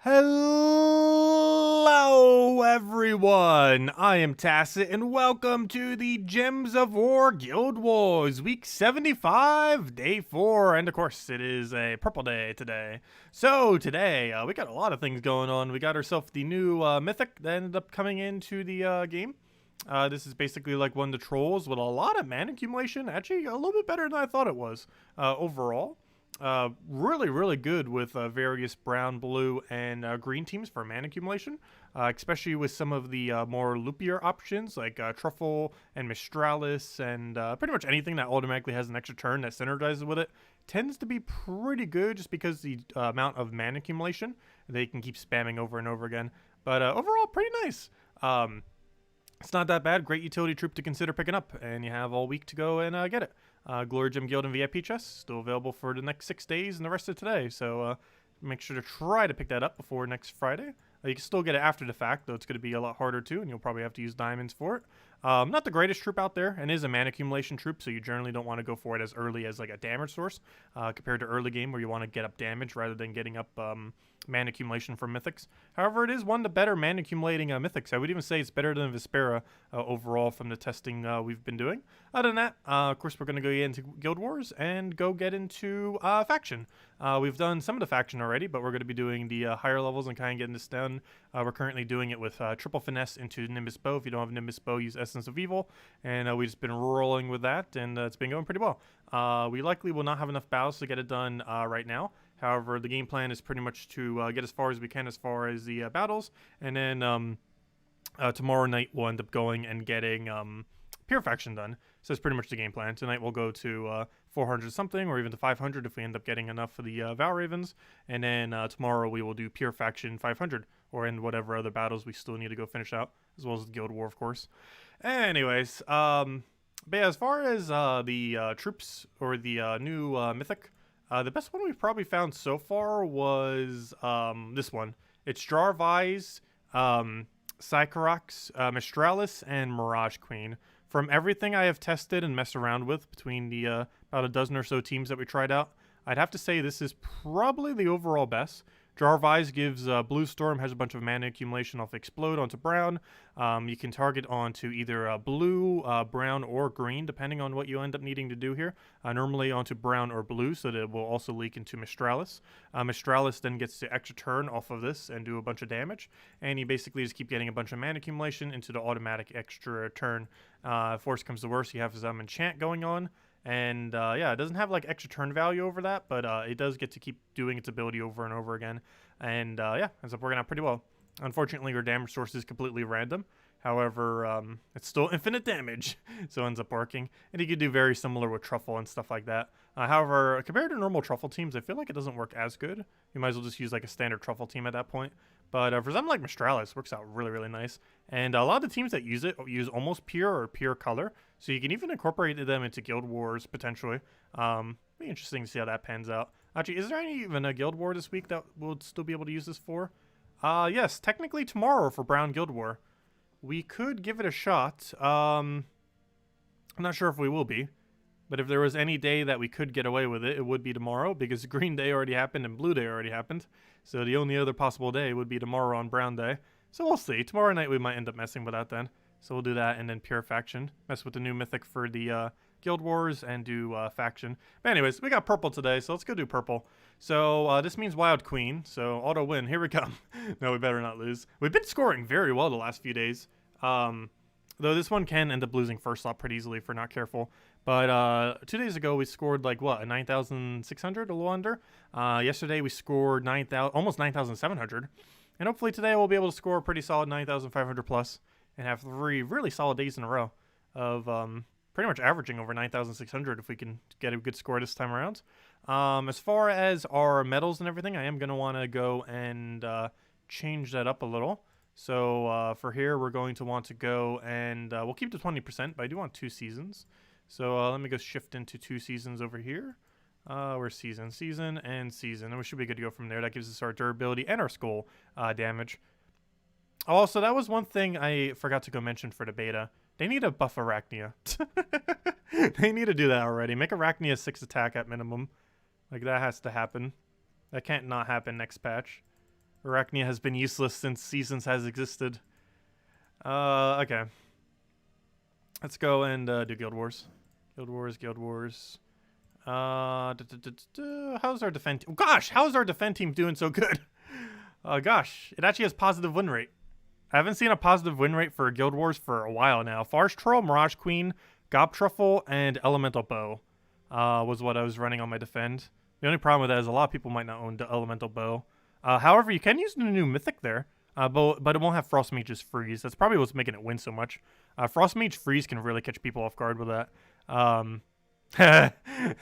Hello everyone, I am Tacet and welcome to the Gems of War Guild Wars Week 75, Day 4, and of course it is a purple day today. So today, we got a lot of things going on. We got ourselves the new mythic that ended up coming into the game. This is basically like one of the trolls with a lot of mana accumulation, actually a little bit better than I thought it was overall. Really good with various brown, blue, and green teams for mana accumulation, especially with some of the more loopier options like Truffle and Mistralis and pretty much anything that automatically has an extra turn that synergizes with it tends to be pretty good just because the amount of mana accumulation they can keep spamming over and over again. But overall, pretty nice. It's not that bad. Great utility troop to consider picking up, and you have all week to go and get it. Glory Gem Guild and VIP chests still available for the next 6 days and the rest of today, so make sure to try to pick that up before next Friday. You can still get it after the fact, though it's going to be a lot harder too, and you'll probably have to use diamonds for it. Not the greatest troop out there, and is a mana accumulation troop, so you generally don't want to go for it as early as like a damage source, compared to early game where you want to get up damage rather than getting up mana accumulation from mythics. However, it is one of the better mana accumulating mythics. I would even say it's better than Vespera overall from the testing we've been doing. Other than that, of course, we're going to go into Guild Wars and go get into faction. We've done some of the faction already, but we're going to be doing the higher levels and kind of getting this done. We're currently doing it with triple finesse into Nimbus Bow. If you don't have Nimbus Bow, use Essence of Evil, and we've just been rolling with that, and it's been going pretty well. We likely will not have enough battles to get it done right now. However, the game plan is pretty much to get as far as we can as far as the battles, and then tomorrow night we'll end up going and getting Pure Faction done. So that's pretty much the game plan. Tonight we'll go to 400 something, or even to 500 if we end up getting enough for the Val Ravens, and then tomorrow we will do Pure Faction 500, or in whatever other battles we still need to go finish out, as well as the Guild War, of course. Anyways, but yeah, as far as the troops or the new mythic, the best one we've probably found so far was this one. It's Jarvise, Sycorax, Mistralis, and Mirage Queen. From everything I have tested and messed around with between the about a dozen or so teams that we tried out, I'd have to say this is probably the overall best. Jarvise gives Blue Storm, has a bunch of mana accumulation off Explode onto Brown. You can target onto either blue, brown, or green, depending on what you end up needing to do here. Normally onto brown or blue, so that it will also leak into Mistralis. Mistralis then gets the extra turn off of this and do a bunch of damage. And you basically just keep getting a bunch of mana accumulation into the automatic extra turn. If worse comes to worse, you have some enchant going on. And yeah, it doesn't have like extra turn value over that, but it does get to keep doing its ability over and over again. And yeah, ends up working out pretty well. Unfortunately, your damage source is completely random. However, it's still infinite damage, so it ends up working. And you could do very similar with Truffle and stuff like that. However, compared to normal Truffle teams, I feel like it doesn't work as good. You might as well just use like a standard Truffle team at that point. But for something like Mistralis, works out really nice. And a lot of the teams that use it use almost pure or pure color. So you can even incorporate them into Guild Wars, potentially. Be interesting to see how that pans out. Actually, is there even a Guild War this week that we'll still be able to use this for? Yes, technically tomorrow for Brown Guild War. We could give it a shot. I'm not sure if we will be. But if there was any day that we could get away with it, it would be tomorrow, because Green Day already happened and Blue Day already happened. So the only other possible day would be tomorrow on Brown Day. So we'll see. Tomorrow night we might end up messing with that then. So we'll do that, and then Pure Faction. Mess with the new mythic for the Guild Wars and do Faction. But anyways, we got purple today, so let's go do purple. So this means Wild Queen, so auto win. Here we come. No, we better not lose. We've been scoring very well the last few days. Though this one can end up losing first slot pretty easily if we're not careful. But 2 days ago, we scored like, what, a 9,600, a little under? Yesterday, we scored almost 9,700. And hopefully today, we'll be able to score a pretty solid 9,500 plus and have 3 really solid days in a row of pretty much averaging over 9,600 if we can get a good score this time around. As far as our medals and everything, I am going to want to go and change that up a little. So for here, we're going to want to go and we'll keep the 20%, but I do want 2 seasons. So let me go shift into 2 seasons over here. Where's season, and season. And we should be good to go from there. That gives us our durability and our skull damage. Also, that was one thing I forgot to go mention for the beta. They need to buff Arachnia. They need to do that already. Make Arachnia 6 attack at minimum. Like, that has to happen. That can't not happen next patch. Arachnia has been useless since Seasons has existed. Okay. Let's go and do Guild Wars. Guild Wars. How's our defend team? Gosh, how's our defend team doing so good? Gosh, it actually has positive win rate. I haven't seen a positive win rate for Guild Wars for a while now. Farce Troll, Mirage Queen, Gob Truffle, and Elemental Bow was what I was running on my defend. The only problem with that is a lot of people might not own the Elemental Bow. However, you can use the new Mythic there, but it won't have Frost Mage's Freeze. That's probably what's making it win so much. Frost Mage Freeze can really catch people off guard with that.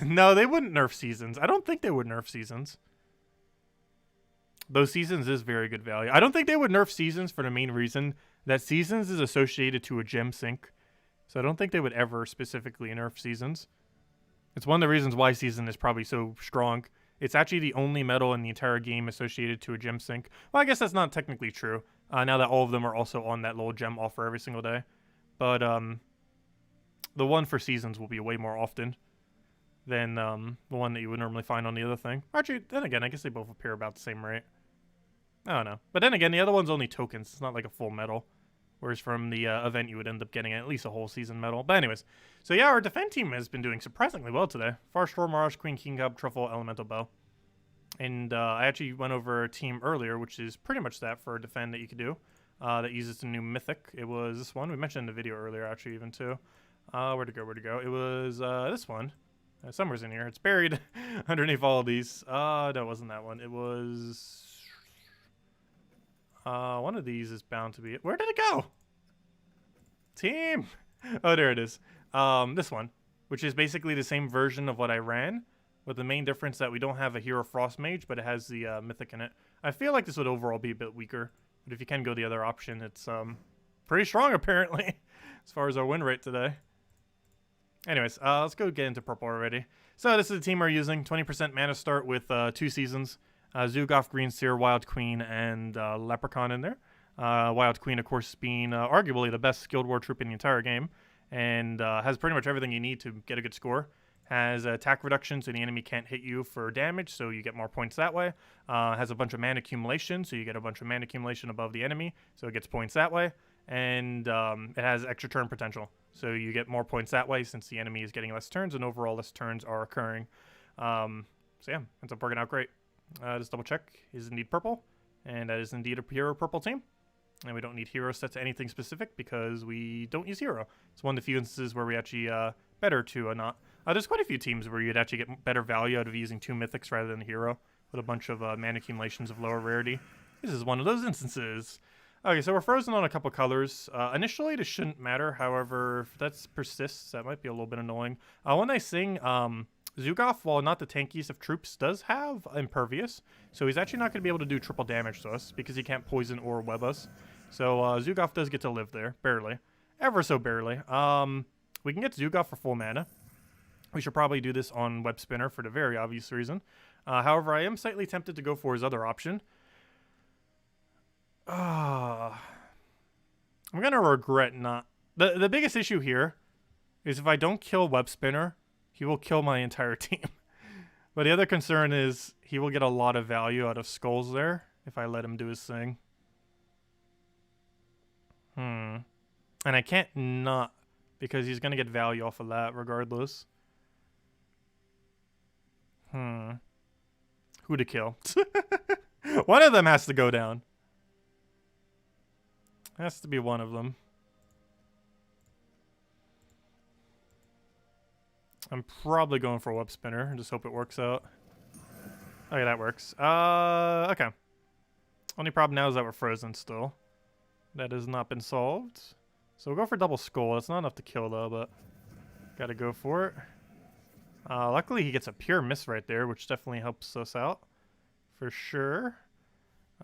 No, they wouldn't nerf Seasons. I don't think they would nerf Seasons. Though Seasons is very good value. I don't think they would nerf Seasons for the main reason that Seasons is associated to a gem sink. So I don't think they would ever specifically nerf Seasons. It's one of the reasons why Season is probably so strong. It's actually the only metal in the entire game associated to a gem sink. Well, I guess that's not technically true, now that all of them are also on that little gem offer every single day. But the one for Seasons will be way more often than the one that you would normally find on the other thing. Actually, then again, I guess they both appear about the same rate. I don't know. But then again, the other one's only tokens. It's not like a full medal. Whereas from the event, you would end up getting at least a whole season medal. But anyways, so yeah, our defend team has been doing surprisingly well today. Farce Troll, Mirage Queen, King Gob, Truffle, Elemental Bow. And I actually went over a team earlier, which is pretty much that for a defend that you could do. That uses the new Mythic. It was this one. We mentioned in the video earlier, actually, even too. Where'd it go? It was this one. Somewhere's in here. It's buried underneath all of these. No, it wasn't that one. It was... one of these is bound to be it. Where did it go? Team! Oh, there it is. This one, which is basically the same version of what I ran, with the main difference that we don't have a Hero Frost Mage, but it has the Mythic in it. I feel like this would overall be a bit weaker, but if you can go the other option, it's pretty strong, apparently, as far as our win rate today. Anyways, let's go get into purple already. So this is the team we're using. 20% mana start with 2 seasons. Zugoff, Green Seer, Wild Queen, and Leprechaun in there. Wild Queen, of course, being arguably the best Guild War troop in the entire game, and has pretty much everything you need to get a good score. Has attack reduction, so the enemy can't hit you for damage, so you get more points that way. Has a bunch of mana accumulation, so you get a bunch of mana accumulation above the enemy, so it gets points that way. And it has extra turn potential, so you get more points that way since the enemy is getting less turns, and overall less turns are occurring. So yeah, ends up working out great. Just double check, is indeed purple, and that is indeed a hero purple team. And we don't need hero set to anything specific because we don't use hero. It's one of the few instances where we actually better to not. There's quite a few teams where you'd actually get better value out of using 2 mythics rather than a hero with a bunch of mana accumulations of lower rarity. This is one of those instances. Okay, so we're frozen on a couple colors. Initially, this shouldn't matter. However, if that persists, that might be a little bit annoying. One nice thing, Zugoff, while not the tankiest of troops, does have Impervious. So he's actually not going to be able to do triple damage to us because he can't poison or web us. So Zugoff does get to live there, barely. Ever so barely. We can get Zugoff for full mana. We should probably do this on Web Spinner for the very obvious reason. However, I am slightly tempted to go for his other option. I'm going to regret not... The biggest issue here is if I don't kill Web Spinner, he will kill my entire team. But the other concern is he will get a lot of value out of skulls there if I let him do his thing. And I can't not, because he's going to get value off of that regardless. Who to kill? One of them has to go down. Has to be one of them. I'm probably going for a Web Spinner. Just hope it works out. Okay, that works. Okay. Only problem now is that we're frozen still. That has not been solved. So we'll go for double skull. That's not enough to kill though, but gotta go for it. Luckily he gets a pure miss right there, which definitely helps us out. For sure.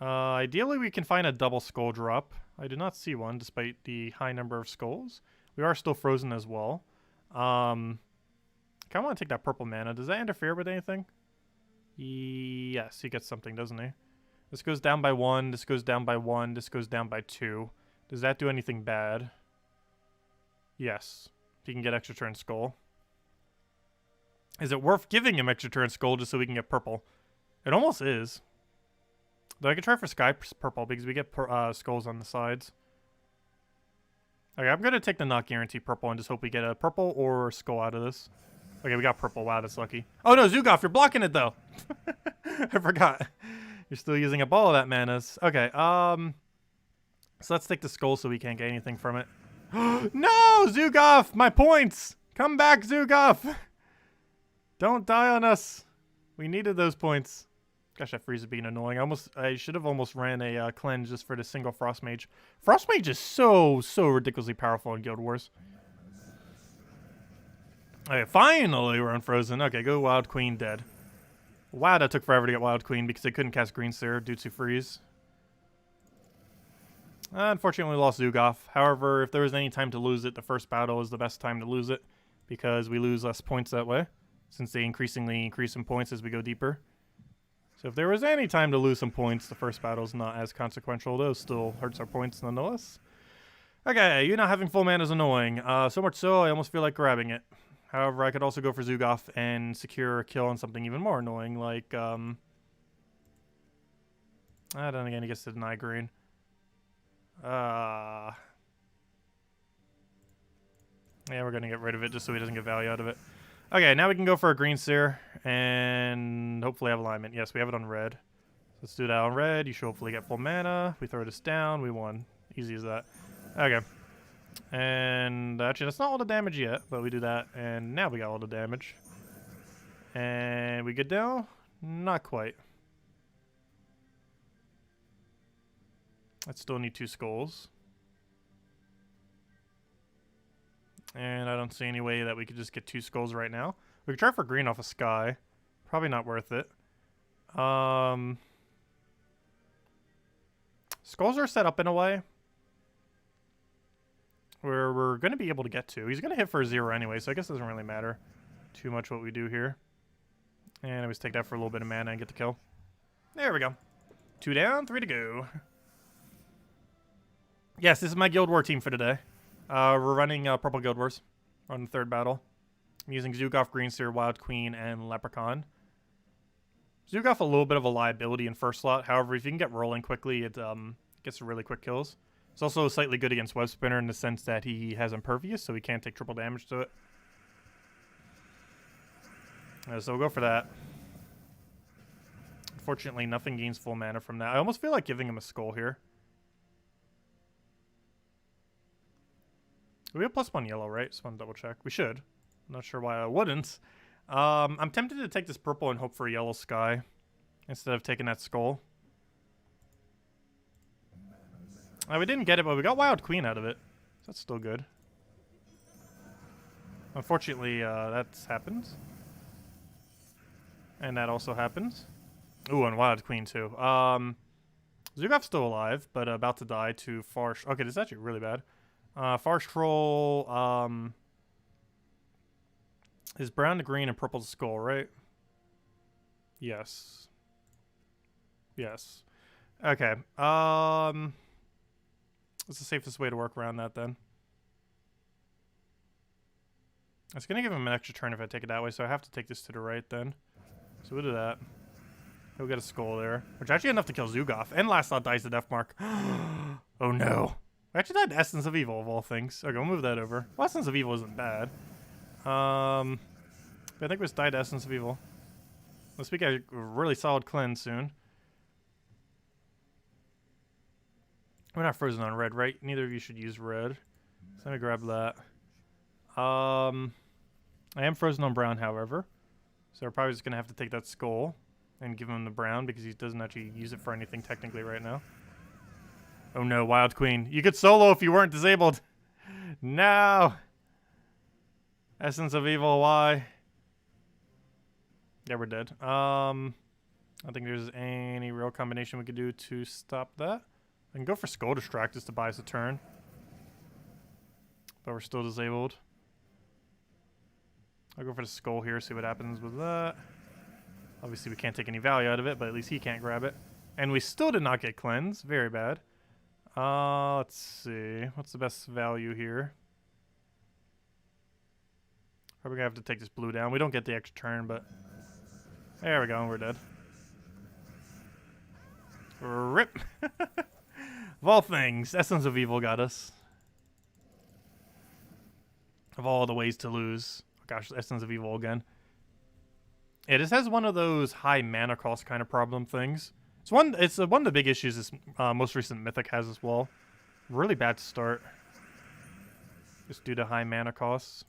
Ideally we can find a double skull drop. I do not see one, despite the high number of skulls. We are still frozen as well. I kind of want to take that purple mana. Does that interfere with anything? Yes, he gets something, doesn't he? This goes down by 1, this goes down by 1, this goes down by 2. Does that do anything bad? Yes. He can get extra turn skull. Is it worth giving him extra turn skull just so we can get purple? It almost is. Though I could try for Sky Purple because we get skulls on the sides. Okay, I'm going to take the not guarantee purple and just hope we get a purple or skull out of this. Okay, we got purple. Wow, that's lucky. Oh no, Zugoff, you're blocking it though. I forgot. You're still using up all of that manas. Okay, so let's take the skull so we can't get anything from it. No, Zugoff, my points. Come back, Zugoff. Don't die on us. We needed those points. Gosh, that freeze is being annoying. I should have almost ran a cleanse just for the single Frost Mage. Frost Mage is so ridiculously powerful in Guild Wars. Okay, finally we're unfrozen. Okay, go Wild Queen dead. Wow, that took forever to get Wild Queen because they couldn't cast Green Seer due to freeze. Unfortunately, we lost Zugoff. However, if there was any time to lose it, the first battle is the best time to lose it because we lose less points that way since they increasingly increase in points as we go deeper. So if there was any time to lose some points, the first battle is not as consequential, though still hurts our points nonetheless. Okay, you not having full mana is annoying. So much so, I almost feel like grabbing it. However, I could also go for Zugoff and secure a kill on something even more annoying, like, I don't think he gets to deny green. Yeah, we're going to get rid of it just so he doesn't get value out of it. Okay, now we can go for a Green Seer and hopefully have alignment. Yes, we have it on red. Let's do that on red. You should hopefully get full mana. We throw this down. We won. Easy as that. Okay. And actually, that's not all the damage yet, but we do that. And now we got all the damage. And we good now? Not quite. I still need 2 skulls. And I don't see any way that we could just get 2 skulls right now. We could try for green off of Sky. Probably not worth it. Skulls are set up in a way where we're going to be able to get 2. He's going to hit for a 0 anyway, so I guess it doesn't really matter too much what we do here. And I always take that for a little bit of mana and get the kill. There we go. 2 down, 3 to go. Yes, this is my Guild War team for today. We're running Purple Guild Wars on the 3rd battle. I'm using Zugoff, Green Seer, Wild Queen, and Leprechaun. Zugoff a little bit of a liability in first slot. However, if you can get rolling quickly, it gets really quick kills. It's also slightly good against Web Spinner in the sense that he has Impervious, so he can't take triple damage to it. So we'll go for that. Unfortunately, nothing gains full mana from that. I almost feel like giving him a skull here. We have +1 yellow, right? Just want to double check. We should. I'm not sure why I wouldn't. I'm tempted to take this purple and hope for a yellow Sky instead of taking that skull. We didn't get it, but we got Wild Queen out of it. So that's still good. Unfortunately, that's happened. And that also happens. Ooh, and Wild Queen too. Zugoff's still alive, but about to die to Farsh. Okay, this is actually really bad. Farsh Troll is brown to green and purple to skull, right? Yes. Yes. Okay. What's the safest way to work around that then? It's going to give him an extra turn if I take it that way, so I have to take this to the right then. So we'll do that. He'll get a skull there, which actually enough to kill Zugoff. And last thought dies the death mark. Oh no. We actually died Essence of Evil of all things. Okay, we'll move that over. Well, Essence of Evil isn't bad. I think we just died Essence of Evil. Let's get a really solid cleanse soon. We're not frozen on red, right? Neither of you should use red. So let me grab that. I am frozen on brown, however. So we're probably just going to have to take that skull and give him the brown because he doesn't actually use it for anything technically right now. Oh no, Wild Queen. You could solo if you weren't disabled. No. Essence of Evil, why? Yeah, we're dead. I don't think there's any real combination we could do to stop that. I can go for Skull Distract just to buy us a turn. But we're still disabled. I'll go for the Skull here, see what happens with that. Obviously we can't take any value out of it, but at least he can't grab it. And we still did not get Cleanse. Very bad. Let's see. What's the best value here? Probably gonna have to take this blue down. We don't get the extra turn, but... There we go, we're dead. Rip. Of all things, Essence of Evil got us. Of all the ways to lose. Oh gosh, Essence of Evil again. Yeah, this has one of those high mana cost kind of problem things. It's one of the big issues this most recent Mythic has as well. Really bad start. Just due to high mana costs.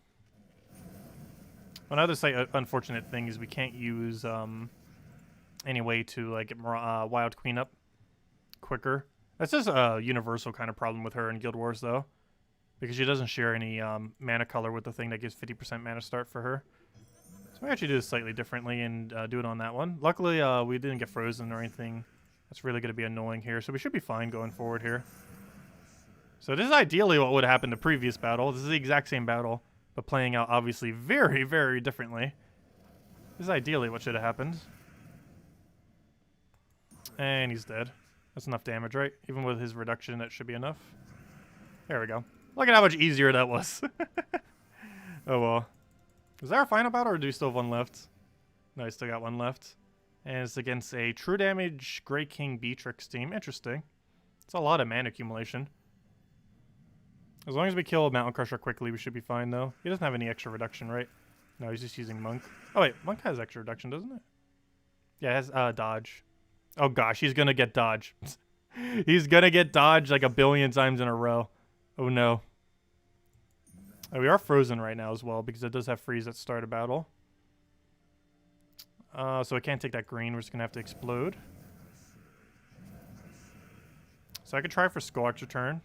Another unfortunate thing is we can't use any way to like get Wild Queen up quicker. That's just a universal kind of problem with her in Guild Wars though, because she doesn't share any mana color with the thing that gives 50% mana start for her. So we actually do this slightly differently and do it on that one. Luckily, we didn't get frozen or anything. That's really going to be annoying here, so we should be fine going forward here. So this is ideally what would have happened the previous battle. This is the exact same battle, but playing out obviously very, very differently. This is ideally what should have happened. And he's dead. That's enough damage, right? Even with his reduction, that should be enough. There we go. Look at how much easier that was. Oh well. Is there a final battle, or do we still have one left? No, I still got one left. And it's against a True Damage Grey King Beatrix team. Interesting. It's a lot of mana accumulation. As long as we kill Mountain Crusher quickly, we should be fine, though. He doesn't have any extra reduction, right? No, he's just using Monk. Oh, wait. Monk has extra reduction, doesn't it? Yeah, it has dodge. Oh, gosh. He's going to get dodge. He's going to get dodge like a billion times in a row. Oh, no. Oh, we are frozen right now as well, because it does have freeze at start of battle. So I can't take that green. We're just going to have to explode. So I could try for Scorch turn,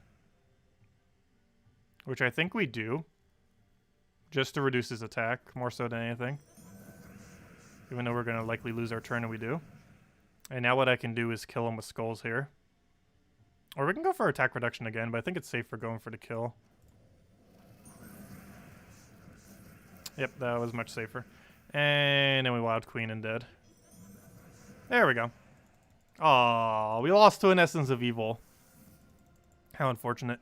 which I think we do, just to reduce his attack, more so than anything. Even though we're going to likely lose our turn, and we do. And now what I can do is kill him with skulls here. Or we can go for attack reduction again, but I think it's safer going for the kill. Yep, that was much safer. And then we Wild Queen and dead. There we go. Aw, we lost to an Essence of Evil. How unfortunate.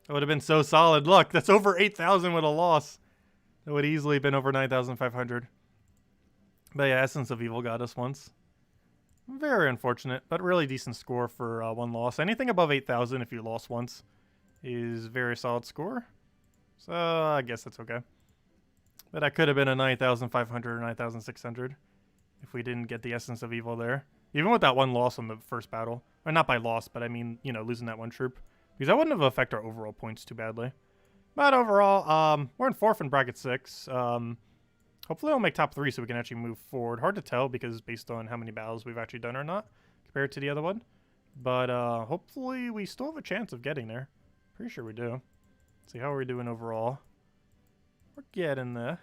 That would have been so solid. Look, that's over 8,000 with a loss. That would easily have been over 9,500. But yeah, Essence of Evil got us once. Very unfortunate, but really decent score for one loss. Anything above 8,000 if you lost once is very solid score. So I guess that's okay. But that could have been a 9,500 or 9,600 if we didn't get the Essence of Evil there. Even with that one loss on the first battle. Or not by loss, but I mean, you know, losing that one troop. Because that wouldn't have affected our overall points too badly. But overall, we're in 4th in bracket 6. Hopefully we'll make top 3 so we can actually move forward. Hard to tell because based on how many battles we've actually done or not compared to the other one. But hopefully we still have a chance of getting there. Pretty sure we do. Let's see how are we doing overall. We're getting there.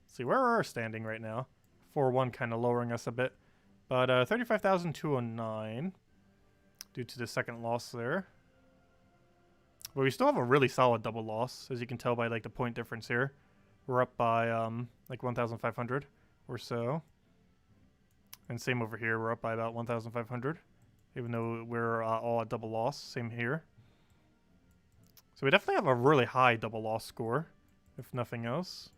Let's see, where are our standing right now? 4-1 kind of lowering us a bit. But 35,209 due to the second loss there. But we still have a really solid double loss, as you can tell by like the point difference here. We're up by like 1,500 or so. And same over here, we're up by about 1,500. Even though we're all at double loss, same here. So we definitely have a really high double loss score, if nothing else.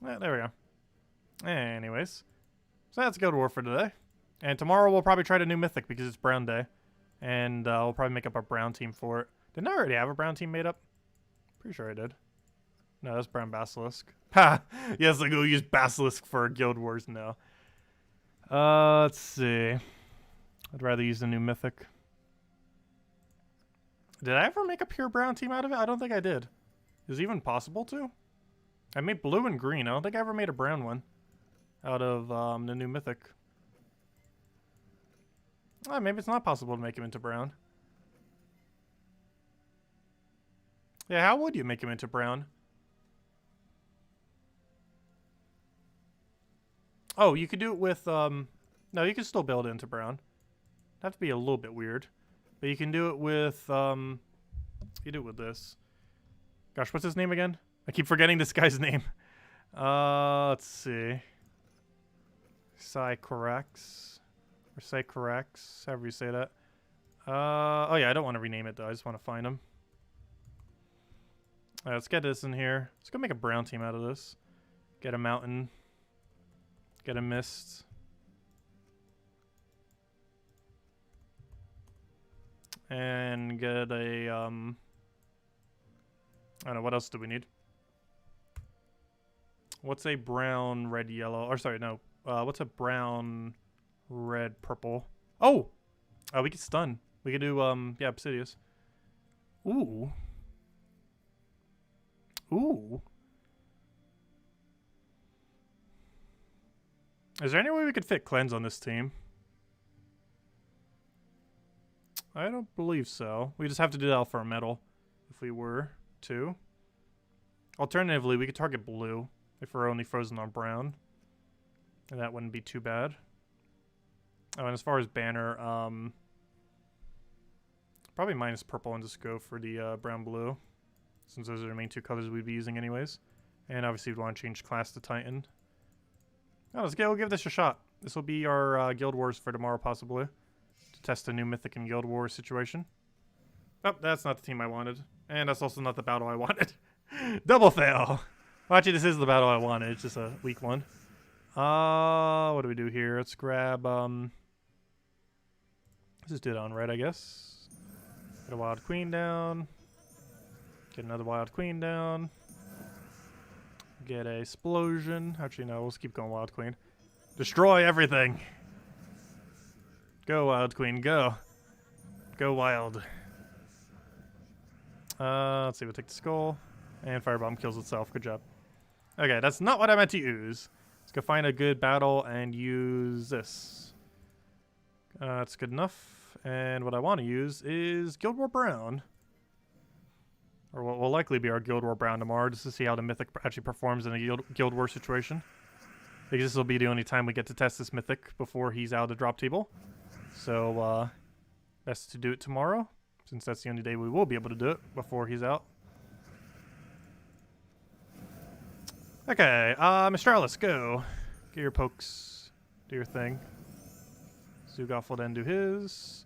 Yeah, there we go. Anyways, so that's Guild War for today. And tomorrow we'll probably try the new Mythic because it's Brown Day. And we'll probably make up our Brown team for it. Didn't I already have a Brown team made up? Pretty sure I did. No, that's Brown Basilisk. Ha! Yes, I go use Basilisk for Guild Wars now. Let's see. I'd rather use the new Mythic. Did I ever make a pure brown team out of it? I don't think I did. Is it even possible to? I made blue and green. I don't think I ever made a brown one out of the new Mythic. Oh, maybe it's not possible to make him into brown. Yeah, how would you make him into brown? Oh, you could do it with, no, you can still build it into brown. It'd have to be a little bit weird. But you can do it with, you do it with this. Gosh, what's his name again? I keep forgetting this guy's name. Let's see. Psychorax. Or Psychorax, however you say that. Oh yeah, I don't want to rename it though. I just want to find him. Alright, let's get this in here. Let's go make a brown team out of this. Get a mountain. Get a mist. and get a, I don't know, what else do we need? What's a brown, red, yellow? Or sorry, no. What's a brown, red, purple? Oh! We could stun. We could do, yeah, Obsidious. Ooh. Ooh. Is there any way we could fit Cleanse on this team? I don't believe so. We just have to do that for a metal if we were to. Alternatively, we could target blue if we're only frozen on brown. And that wouldn't be too bad. Oh, and as far as banner, probably minus purple and just go for the brown-blue, since those are the main two colors we'd be using anyways. And obviously we'd want to change class to Titan. Oh, let's go give this a shot. This will be our Guild Wars for tomorrow, possibly, to test a new Mythic and Guild Wars situation. Oh, that's not the team I wanted. And that's also not the battle I wanted. Double fail! Well, actually, this is the battle I wanted. It's just a weak one. What do we do here? Let's grab, let's just do it on red, I guess. Get a Wild Queen down. Get another Wild Queen down. Get a Explosion. Actually, no, let's keep going Wild Queen. Destroy everything! Go, Wild Queen, go. Go wild. Let's see, we'll take the Skull. And Firebomb kills itself. Good job. Okay, that's not what I meant to use. Let's go find a good battle and use this. That's good enough. And what I want to use is Guild War Brown. Or what will likely be our Guild War Brown tomorrow, just to see how the Mythic actually performs in a Guild War situation. Because this will be the only time we get to test this Mythic before he's out of the drop table. So, best to do it tomorrow, since that's the only day we will be able to do it before he's out. Okay, Mistralis, go. Get your pokes. Do your thing. Zugoff will then do his.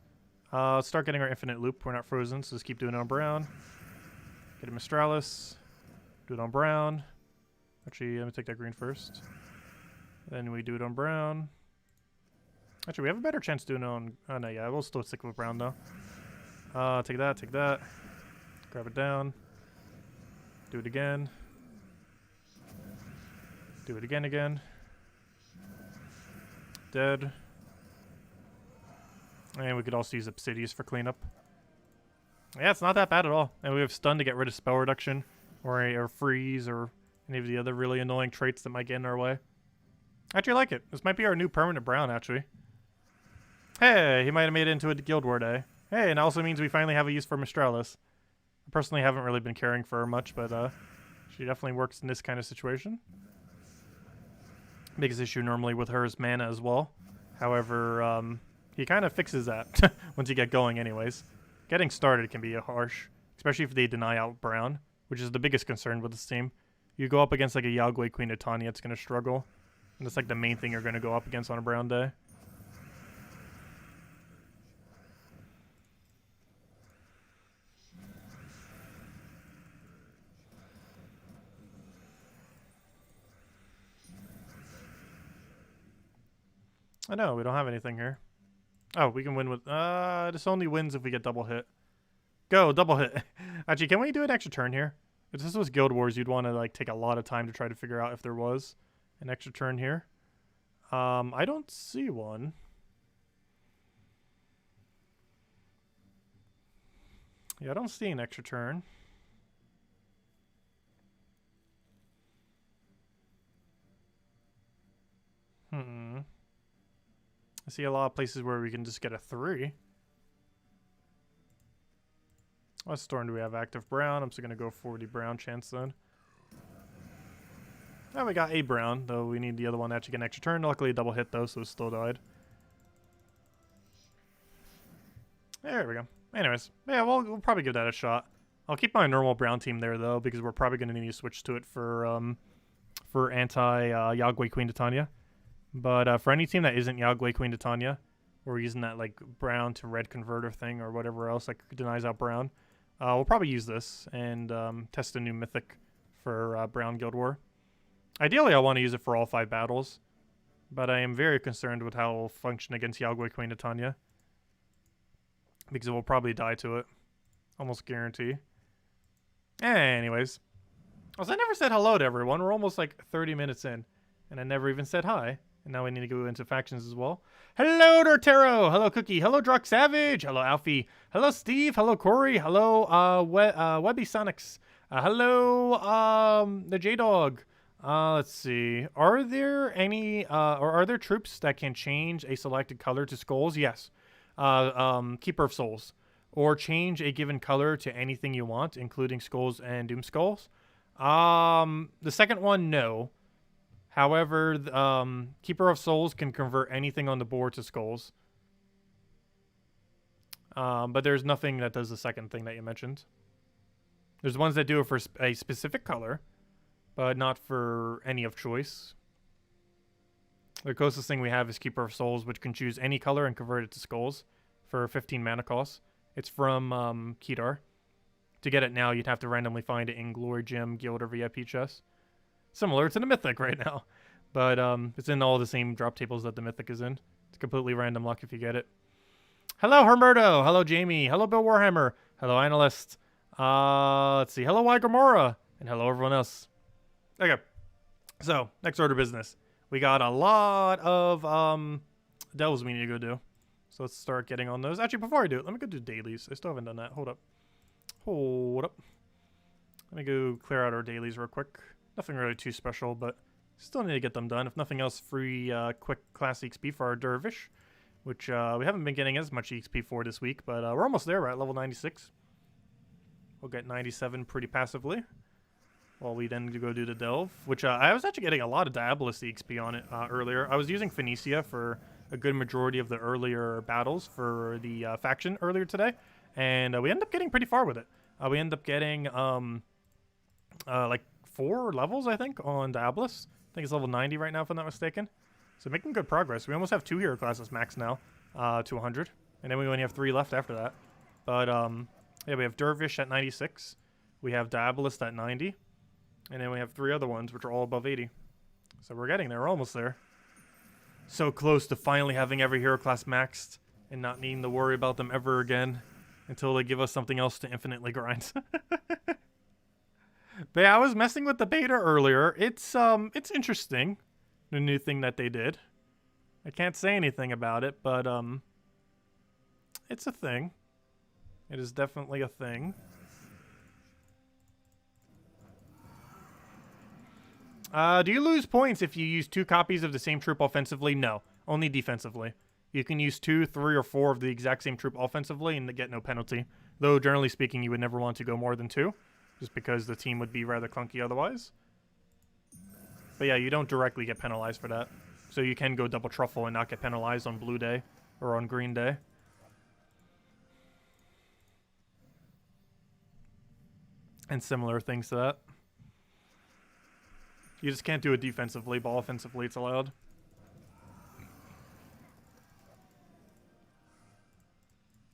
Let's start getting our infinite loop. We're not frozen, so just keep doing it on brown. Get a Mistralis. Do it on brown. Actually, let me take that green first. Then we do it on brown. Actually, we have a better chance doing it on... Oh, no, yeah, we'll still stick with brown, though. Take that, take that. Grab it down. Do it again. Do it again. Dead. And we could also use Obsidious for cleanup. Yeah, it's not that bad at all. And we have Stun to get rid of spell reduction, or freeze, or any of the other really annoying traits that might get in our way. I actually like it. This might be our new permanent brown, actually. Hey, he might have made it into a Guild War day. Hey, and it also means we finally have a use for Mistralis. I personally haven't really been caring for her much, but she definitely works in this kind of situation. Biggest issue normally with her is mana as well. However, he kind of fixes that once you get going anyways. Getting started can be harsh, especially if they deny out brown, which is the biggest concern with this team. You go up against like a Yagway Queen of Tanya, it's going to struggle. And that's like the main thing you're going to go up against on a brown day. I know, we don't have anything here. Oh, we can win with... this only wins if we get double hit. Go, double hit. Actually, can we do an extra turn here? If this was Guild Wars, you'd want to like take a lot of time to try to figure out if there was an extra turn here. I don't see one. Yeah, I don't see an extra turn. I see a lot of places where we can just get a 3. What storm do we have? Active brown. I'm just going to go for the brown chance then. Oh, we got a brown, though we need the other one to actually get an extra turn. Luckily, a double hit, though, so it still died. There we go. Anyways, yeah, we'll probably give that a shot. I'll keep my normal brown team there, though, because we're probably going to need to switch to it for anti-Yagway Queen Titania. But for any team that isn't Yagway Queen Titania, we're using that like brown to red converter thing or whatever else like denies out brown. We'll probably use this and test a new mythic for Brown Guild War. Ideally, I want to use it for all 5 battles, but I am very concerned with how it will function against Yagway Queen Titania. because it will probably die to it. Almost guarantee. Anyways. Also, I never said hello to everyone. We're almost like 30 minutes in. And I never even said hi. And now we need to go into factions as well. Hello, Dortero. Hello, Cookie. Hello, Druck Savage. Hello, Alfie. Hello, Steve. Hello, Corey. Hello, Webby Sonics. Hello, the J-Dog. Let's see. Are there any, or are there troops that can change a selected color to skulls? Yes. Keeper of Souls. Or change a given color to anything you want, including skulls and doom skulls. The second one, no. However, Keeper of Souls can convert anything on the board to skulls. But there's nothing that does the second thing that you mentioned. There's ones that do it for a specific color, but not for any of choice. The closest thing we have is Keeper of Souls, which can choose any color and convert it to skulls for 15 mana cost. It's from Kedar. To get it now, you'd have to randomly find it in Glory Gem, Guild, or VIP chest. Similar to the Mythic right now. But it's in all the same drop tables that the Mythic is in. It's completely random luck if you get it. Hello, Hermerto. Hello, Jamie. Hello, Bill Warhammer. Hello, Analyst. Let's see. Hello, Wygamora. And hello, everyone else. Okay. So, next order of business. We got a lot of delves we need to go do. So let's start getting on those. Actually, before I do it, let me go do dailies. I still haven't done that. Hold up. Let me go clear out our dailies real quick. Nothing really too special, but still need to get them done. If nothing else, free quick class XP for our Dervish, which we haven't been getting as much XP for this week, but we're almost there. We're at level 96. We'll get 97 pretty passively. While we then go do the delve, which I was actually getting a lot of Diabolus XP on it earlier. I was using Phoenicia for a good majority of the earlier battles for the faction earlier today, and we ended up getting pretty far with it. We ended up getting like 4 levels, I think, on Diabolus. I think it's level 90 right now, if I'm not mistaken. So making good progress. We almost have 2 hero classes max now to 100, and then we only have 3 left after that. But yeah, we have Dervish at 96. We have Diabolus at 90. And then we have 3 other ones, which are all above 80. So we're getting there. We're almost there. So close to finally having every hero class maxed and not needing to worry about them ever again until they give us something else to infinitely grind. But yeah, I was messing with the beta earlier. It's interesting, the new thing that they did. I can't say anything about it, but it's a thing. It is definitely a thing. Do you lose points if you use 2 copies of the same troop offensively? No, only defensively. You can use 2, 3, or 4 of the exact same troop offensively and get no penalty. Though, generally speaking, you would never want to go more than 2, just because the team would be rather clunky otherwise. But yeah, you don't directly get penalized for that. So you can go double truffle and not get penalized on blue day or on green day. And similar things to that. You just can't do it defensively, but offensively it's allowed.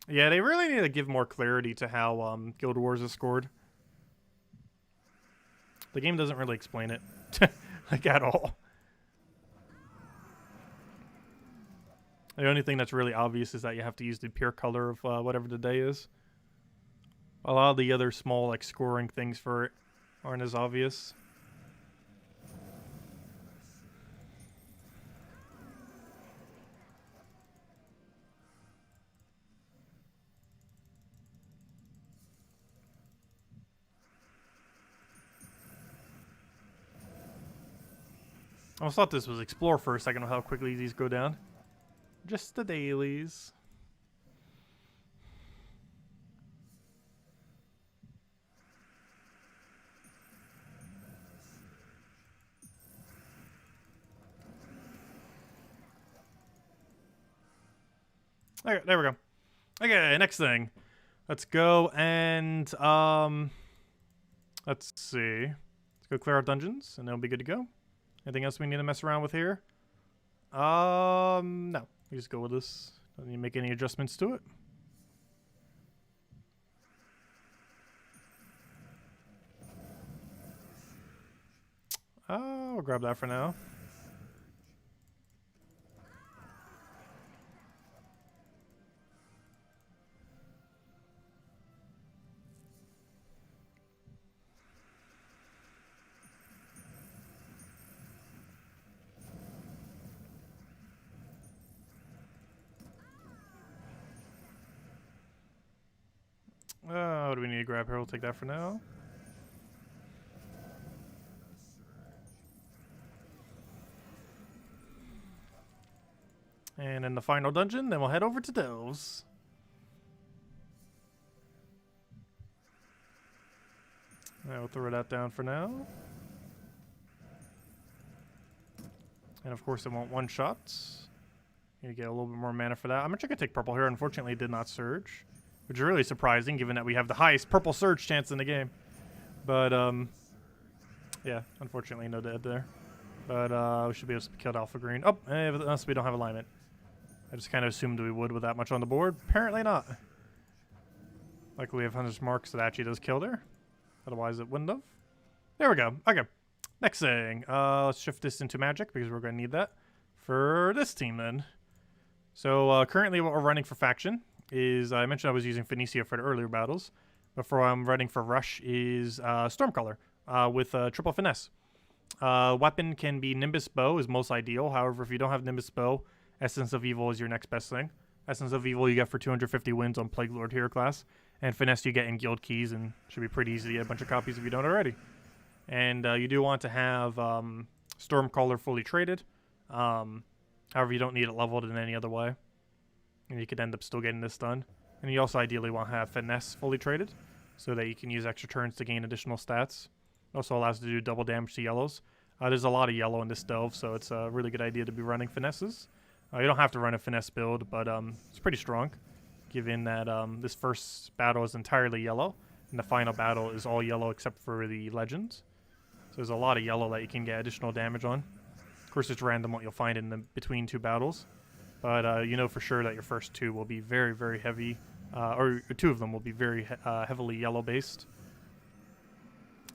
Yeah, they really need to give more clarity to how Guild Wars is scored. The game doesn't really explain it, like, at all. The only thing that's really obvious is that you have to use the pure color of whatever the day is. A lot of the other small, like, scoring things for it aren't as obvious. I almost thought this was Explore for a second of how quickly these go down. Just the dailies. Okay, there we go. Okay, next thing. Let's go and let's see. Let's go clear our dungeons and then we'll be good to go. Anything else we need to mess around with here? No. We just go with this. Don't need to make any adjustments to it. We'll grab that for now. we need to grab here? We'll take that for now. And in the final dungeon, then we'll head over to Delves. Alright, we'll throw that down for now. And of course, it won't one-shots. Need to get a little bit more mana for that. I'm actually going to take purple here. Unfortunately, it did not surge, which is really surprising given that we have the highest purple surge chance in the game. But, yeah, unfortunately, no dead there. But we should be able to kill Alpha Green. Oh, unless we don't have alignment. I just kind of assumed we would with that much on the board. Apparently not. Luckily, we have Hunter's Mark, so that actually does kill there. Otherwise, it wouldn't have. There we go. Okay. Next thing. Let's shift this into magic because we're going to need that for this team then. So currently what we're running for faction is, I mentioned I was using Phoenicia for the earlier battles. Before I'm running for Rush is Stormcaller with triple finesse. Weapon can be Nimbus Bow is most ideal. However, if you don't have Nimbus Bow, Essence of Evil is your next best thing. Essence of Evil you get for 250 wins on Plague Lord hero class. And Finesse you get in guild keys, and should be pretty easy to get a bunch of copies if you don't already. And you do want to have Stormcaller fully traded. However, you don't need it leveled in any other way. And you could end up still getting this done. And you also ideally want to have Finesse fully traded, so that you can use extra turns to gain additional stats. It also allows you to do double damage to yellows. There's a lot of yellow in this delve, so it's a really good idea to be running Finesses. You don't have to run a Finesse build, but it's pretty strong, given that this first battle is entirely yellow, and the final battle is all yellow except for the legends. So there's a lot of yellow that you can get additional damage on. Of course, it's random what you'll find in the between two battles, but you know for sure that your first two will be very, very heavy, or two of them will be very heavily yellow-based.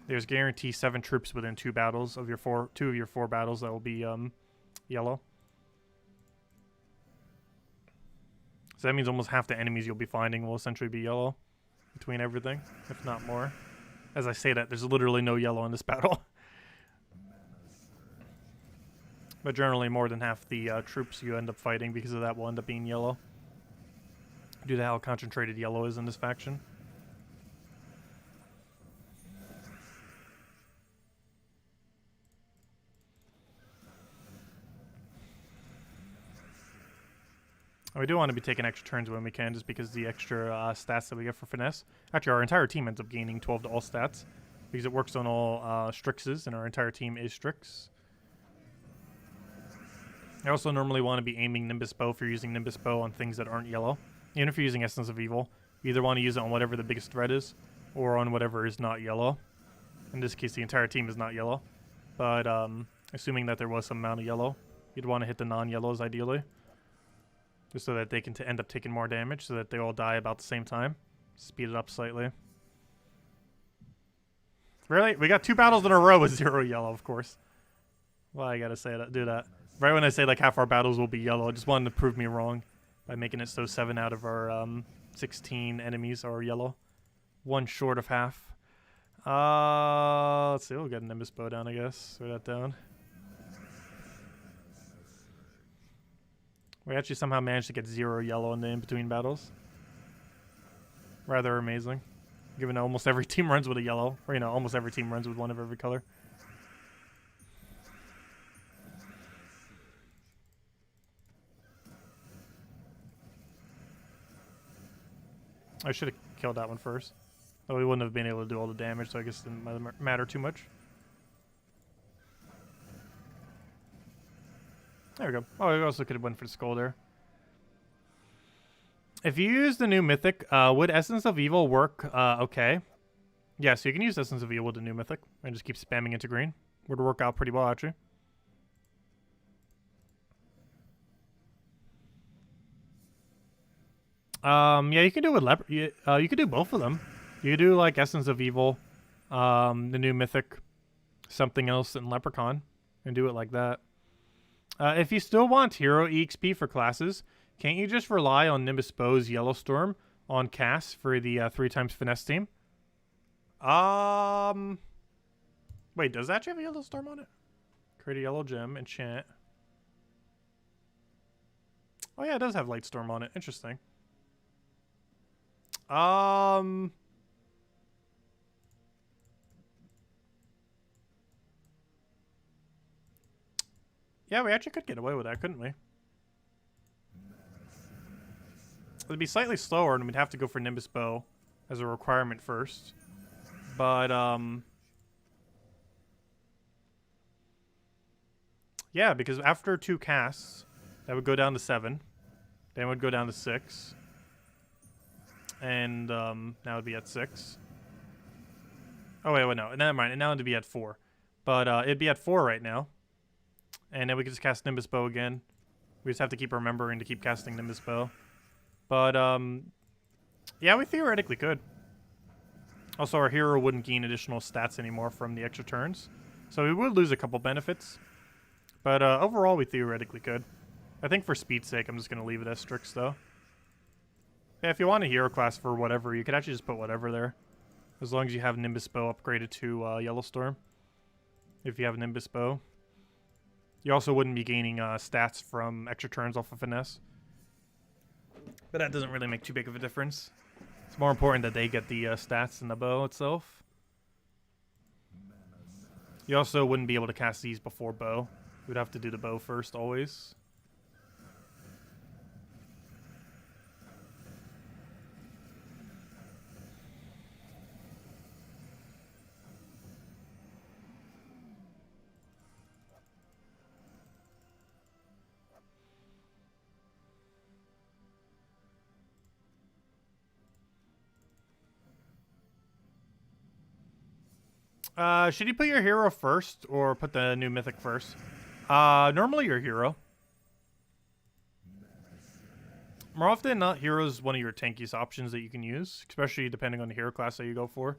There's guarantee 7 troops within 2 battles of your 2 of your 4 battles that will be yellow. So that means almost half the enemies you'll be finding will essentially be yellow between everything, if not more. As I say that, there's literally no yellow in this battle. But generally more than half the troops you end up fighting because of that will end up being yellow, due to how concentrated yellow is in this faction. We do want to be taking extra turns when we can, just because the extra stats that we get for Finesse. Actually, our entire team ends up gaining 12 to all stats, because it works on all Strixes, and our entire team is Strix. I also normally want to be aiming Nimbus Bow if you're using Nimbus Bow on things that aren't yellow. Even if you're using Essence of Evil, you either want to use it on whatever the biggest threat is, or on whatever is not yellow. In this case, the entire team is not yellow. But assuming that there was some amount of yellow, you'd want to hit the non-yellows ideally, just so that they can end up taking more damage, so that they all die about the same time. Speed it up slightly. Really? We got 2 battles in a row with 0 yellow, of course. Well, I gotta say that, do that. Right when I say like half our battles will be yellow, I just wanted to prove me wrong by making it so 7 out of our 16 enemies are yellow. 1 short of half. Let's see, we'll get a Nimbus Bow down, I guess. Throw that down. We actually somehow managed to get 0 yellow in the in-between battles. Rather amazing, given that almost every team runs with a yellow, or you know, almost every team runs with one of every color. I should have killed that one first. Though we wouldn't have been able to do all the damage, so I guess it didn't matter too much. There we go. Oh, we also could have went for the skull there. If you use the new mythic, would Essence of Evil work okay? Yeah, so you can use Essence of Evil with the new mythic and just keep spamming into green. Would work out pretty well, actually. Yeah, you can do it with you could do both of them. You could do like Essence of Evil, the new mythic, something else in Leprechaun, and do it like that. If you still want hero EXP for classes, can't you just rely on Nimbus Bow's Yellow Storm on cast for the 3x Finesse team? Wait, does that actually have a Yellow Storm on it? Create a yellow gem, enchant. Oh yeah, it does have Light Storm on it. Interesting. Yeah, we actually could get away with that, couldn't we? It'd be slightly slower, and we'd have to go for Nimbus Bow as a requirement first. But, yeah, because after 2 casts, that would go down to 7. Then it would go down to 6. And, now it would be at 6. Oh, wait, no. Never mind. And now it'd be at 4. But, it'd be at 4 right now. And then we could just cast Nimbus Bow again. We just have to keep remembering to keep casting Nimbus Bow. But, yeah, we theoretically could. Also, our hero wouldn't gain additional stats anymore from the extra turns. So we would lose a couple benefits. But, overall, we theoretically could. I think for speed's sake, I'm just going to leave it as Strix, though. Yeah, if you want a hero class for whatever, you could actually just put whatever there. As long as you have Nimbus Bow upgraded to, Yellowstorm. If you have Nimbus Bow. You also wouldn't be gaining stats from extra turns off of Finesse. But that doesn't really make too big of a difference. It's more important that they get the stats than the bow itself. You also wouldn't be able to cast these before bow. You would have to do the bow first always. Should you put your hero first or put the new mythic first? Normally your hero. More often than not, hero is one of your tankiest options that you can use, especially depending on the hero class that you go for.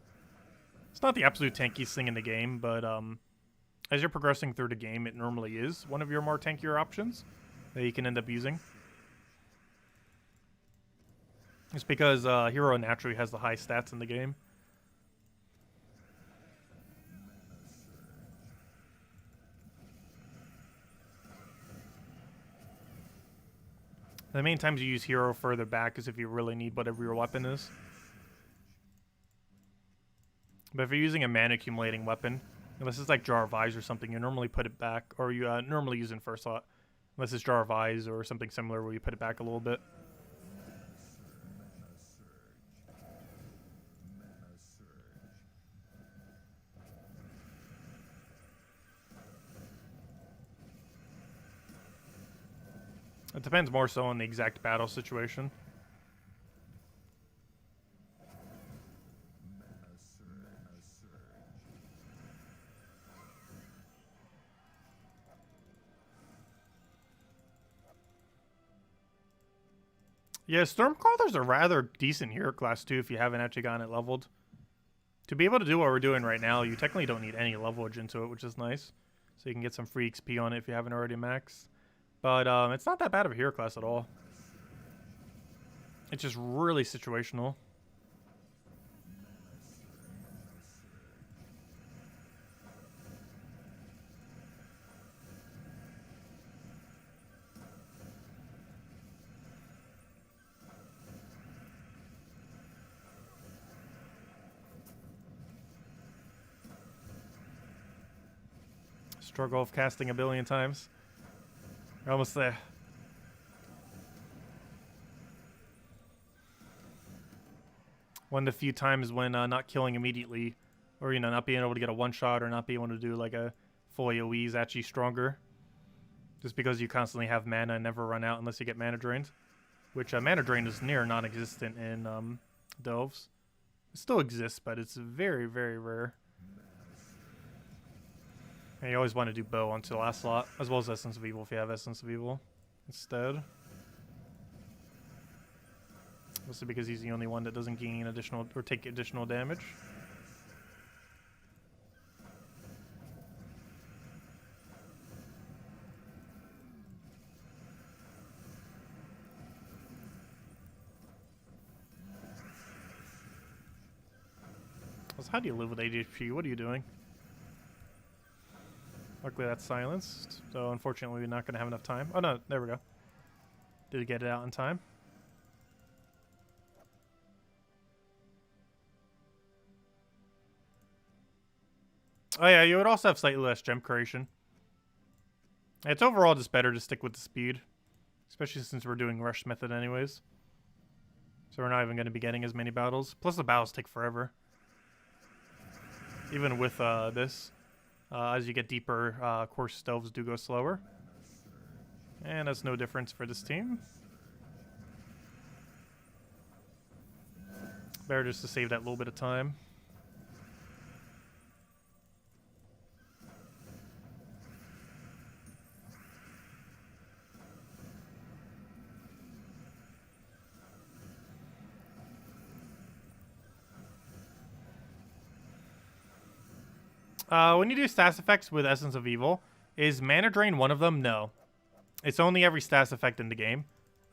It's not the absolute tankiest thing in the game, but as you're progressing through the game, it normally is one of your more tankier options that you can end up using. It's because hero naturally has the high stats in the game. The main times you use hero further back is if you really need whatever your weapon is. But if you're using a mana accumulating weapon, unless it's like Jar of Eyes or something, you normally put it back, or you normally use it in first slot. Unless it's Jar of Eyes or something similar where you put it back a little bit. It depends more so on the exact battle situation. Yeah, Stormcrawler's a rather decent hero class too if you haven't actually gotten it leveled. To be able to do what we're doing right now, you technically don't need any levelage into it, which is nice. So you can get some free XP on it if you haven't already maxed. But it's not that bad of a hero class at all. It's just really situational. Struggle of casting a billion times. We're almost there. One of the few times when not killing immediately, or, you know, not being able to get a one-shot or not being able to do like a full AoE is actually stronger. Just because you constantly have mana and never run out unless you get mana drained. Which mana drain is near non-existent in Delves. It still exists, but it's very, very rare. And you always want to do bow onto the last slot, as well as Essence of Evil if you have Essence of Evil instead. Mostly because he's the only one that doesn't gain additional or take additional damage. So how do you live with ADHP? What are you doing? Luckily that's silenced, so unfortunately we're not going to have enough time. Oh no, there we go. Did get it out in time. Oh yeah, you would also have slightly less gem creation. It's overall just better to stick with the speed. Especially since we're doing rush method anyways. So we're not even going to be getting as many battles. Plus the battles take forever. Even with this. As you get deeper, course delves do go slower. And that's no difference for this team. Better just to save that little bit of time. When you do stats effects with Essence of Evil, is Mana Drain one of them? No. It's only every stats effect in the game.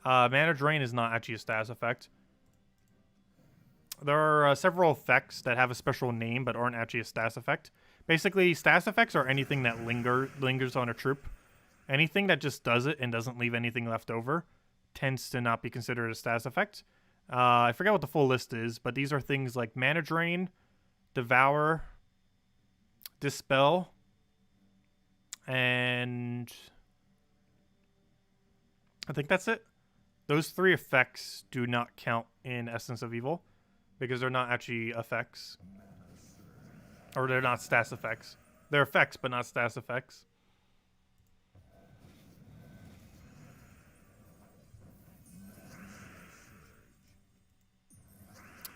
Mana Drain is not actually a stats effect. There are several effects that have a special name but aren't actually a stats effect. Basically, stats effects are anything that lingers on a troop. Anything that just does it and doesn't leave anything left over tends to not be considered a stats effect. I forget what the full list is, but these are things like Mana Drain, Devour, Dispel, and I think that's it. Those 3 effects do not count in Essence of Evil because they're not actually effects. Or they're not stats effects. They're effects, but not stats effects.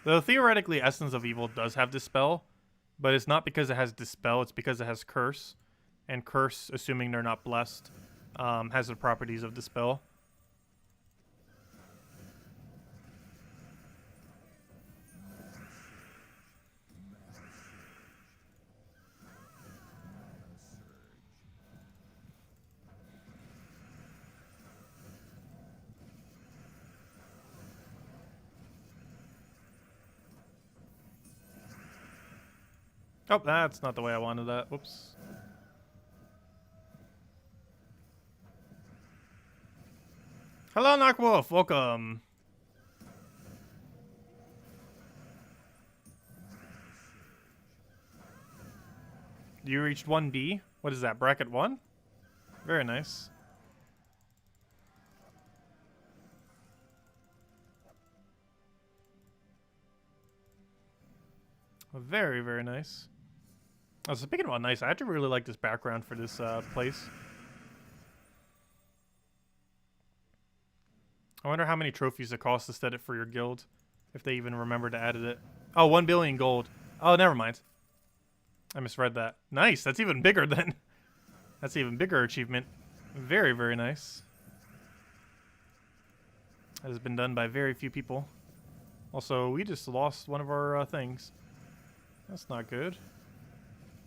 Though theoretically Essence of Evil does have Dispel, but it's not because it has Dispel, it's because it has Curse. And Curse, assuming they're not blessed, has the properties of Dispel. Oh, that's not the way I wanted that. Whoops. Hello, Knockwolf. Welcome. You reached 1B. What is that? Bracket 1? Very nice. Very, very nice. Oh, so speaking about nice, I actually really like this background for this place. I wonder how many trophies it costs to set it for your guild, if they even remember to add it. Oh, 1 billion gold. Oh, never mind. I misread that. Nice. That's even bigger than. That's an even bigger achievement. Very, very nice. That has been done by very few people. Also, we just lost one of our things. That's not good.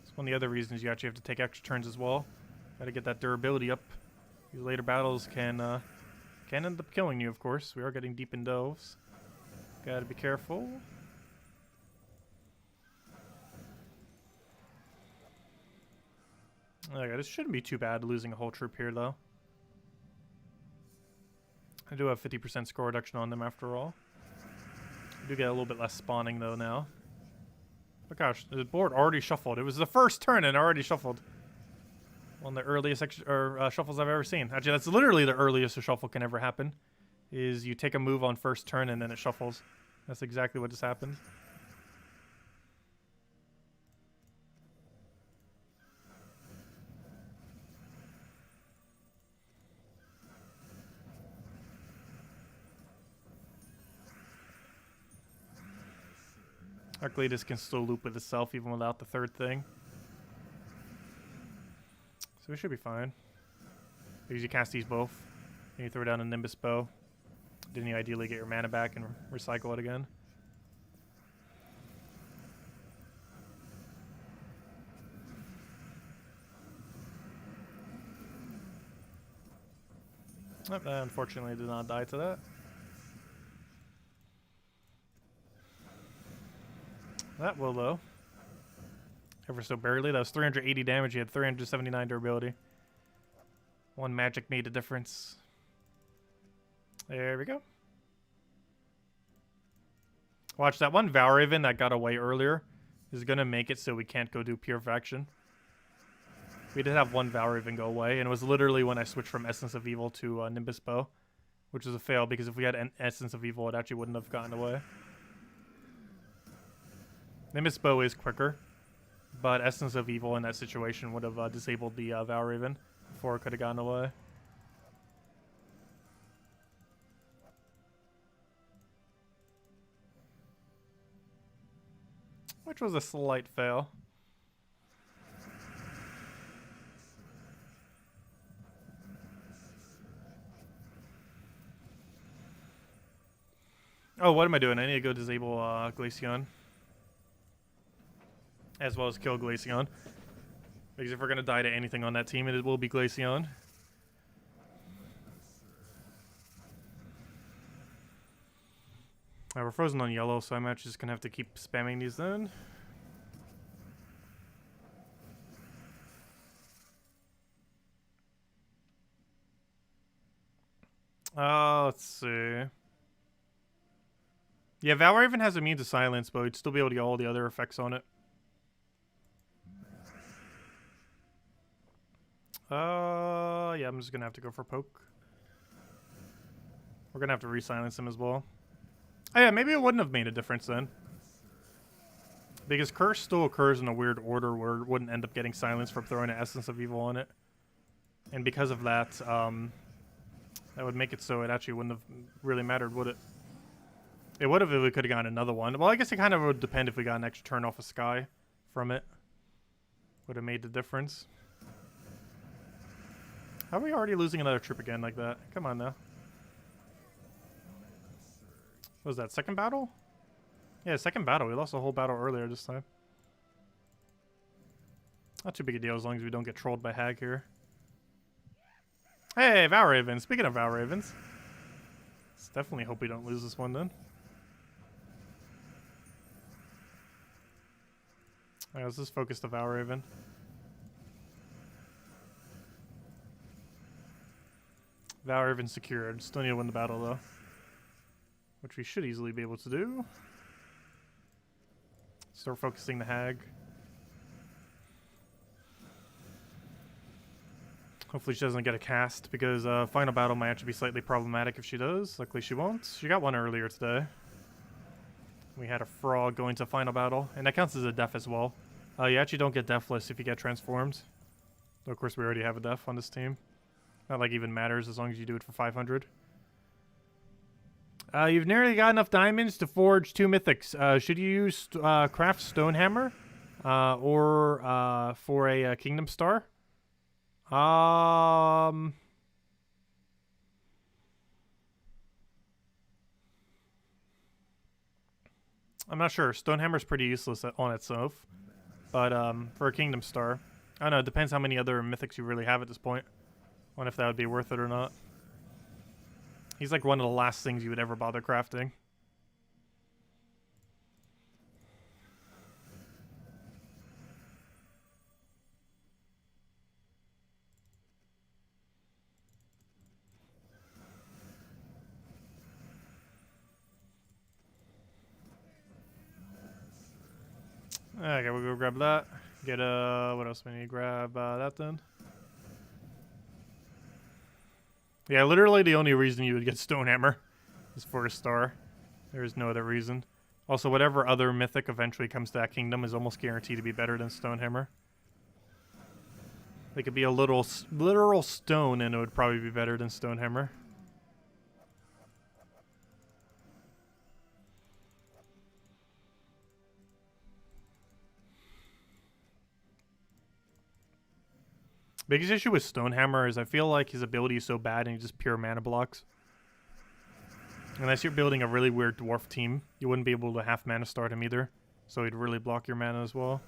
It's one of the other reasons you actually have to take extra turns as well. Gotta get that durability up. These later battles can end up killing you, of course. We are getting deep in delves. Gotta be careful. Okay, this shouldn't be too bad losing a whole troop here, though. I do have 50% score reduction on them after all. I do get a little bit less spawning, though, now. But gosh, the board already shuffled. It was the first turn and already shuffled. One of the earliest shuffles I've ever seen. Actually, that's literally the earliest a shuffle can ever happen. Is you take a move on first turn and then it shuffles. That's exactly what just happened. Luckily, this can still loop with itself even without the third thing. So we should be fine. Because you cast these both. Then you throw down a Nimbus Bow. Then you ideally get your mana back and recycle it again. Oh, that unfortunately did not die to that. That will, though. Ever so barely. That was 380 damage. He had 379 durability. One magic made a difference. There we go. Watch, that one Valraven that got away earlier is going to make it so we can't go do Pure Faction. We did have one Valraven go away, and it was literally when I switched from Essence of Evil to Nimbus Bow, which was a fail because if we had an Essence of Evil, it actually wouldn't have gotten away. Nimbus Bow is quicker, but Essence of Evil in that situation would have disabled the Valraven before it could have gotten away. Which was a slight fail. Oh, what am I doing? I need to go disable Glaceon. As well as kill Glaceon. Because if we're going to die to anything on that team, it will be Glaceon. We're frozen on yellow, so I'm actually just going to have to keep spamming these then. Let's see. Yeah, Valraven has immune to silence, but we'd still be able to get all the other effects on it. Yeah, I'm just gonna have to go for poke. We're gonna have to re-silence him as well. Oh yeah, maybe it wouldn't have made a difference then. Because Curse still occurs in a weird order where it wouldn't end up getting silenced from throwing an Essence of Evil on it. And because of that, that would make it so it actually wouldn't have really mattered, would it? It would have if we could have gotten another one. Well, I guess it kind of would depend if we got an extra turn off of Sky from it. Would have made the difference. How are we already losing another trip again like that? Come on now. What was that, second battle? Yeah, second battle. We lost a whole battle earlier this time. Not too big a deal as long as we don't get trolled by Hag here. Hey, Valraven. Speaking of Valravens. Let's definitely hope we don't lose this one then. Alright, let's just focus the Valraven. Valraven secured. Still need to win the battle though. Which we should easily be able to do. Start focusing the Hag. Hopefully she doesn't get a cast, because final battle might actually be slightly problematic if she does. Luckily she won't. She got one earlier today. We had a frog going to final battle, and that counts as a def as well. You actually don't get deathless if you get transformed. Though of course we already have a def on this team. Not like even matters as long as you do it for 500. You've nearly got enough diamonds to forge 2 mythics. Should you use craft Stonehammer or for a Kingdom Star? I'm not sure. Stonehammer's pretty useless on itself, but for a Kingdom Star, I don't know. It depends how many other mythics you really have at this point. Wonder if that would be worth it or not. He's like one of the last things you would ever bother crafting. Okay, we'll go grab that. Get what else we need to grab? That then. Yeah, literally the only reason you would get Stonehammer is for a star. There is no other reason. Also, whatever other mythic eventually comes to that kingdom is almost guaranteed to be better than Stonehammer. They could be a literal stone and it would probably be better than Stonehammer. Biggest issue with Stonehammer is I feel like his ability is so bad and he just pure mana blocks. Unless you're building a really weird dwarf team, you wouldn't be able to half mana start him either. So he'd really block your mana as well.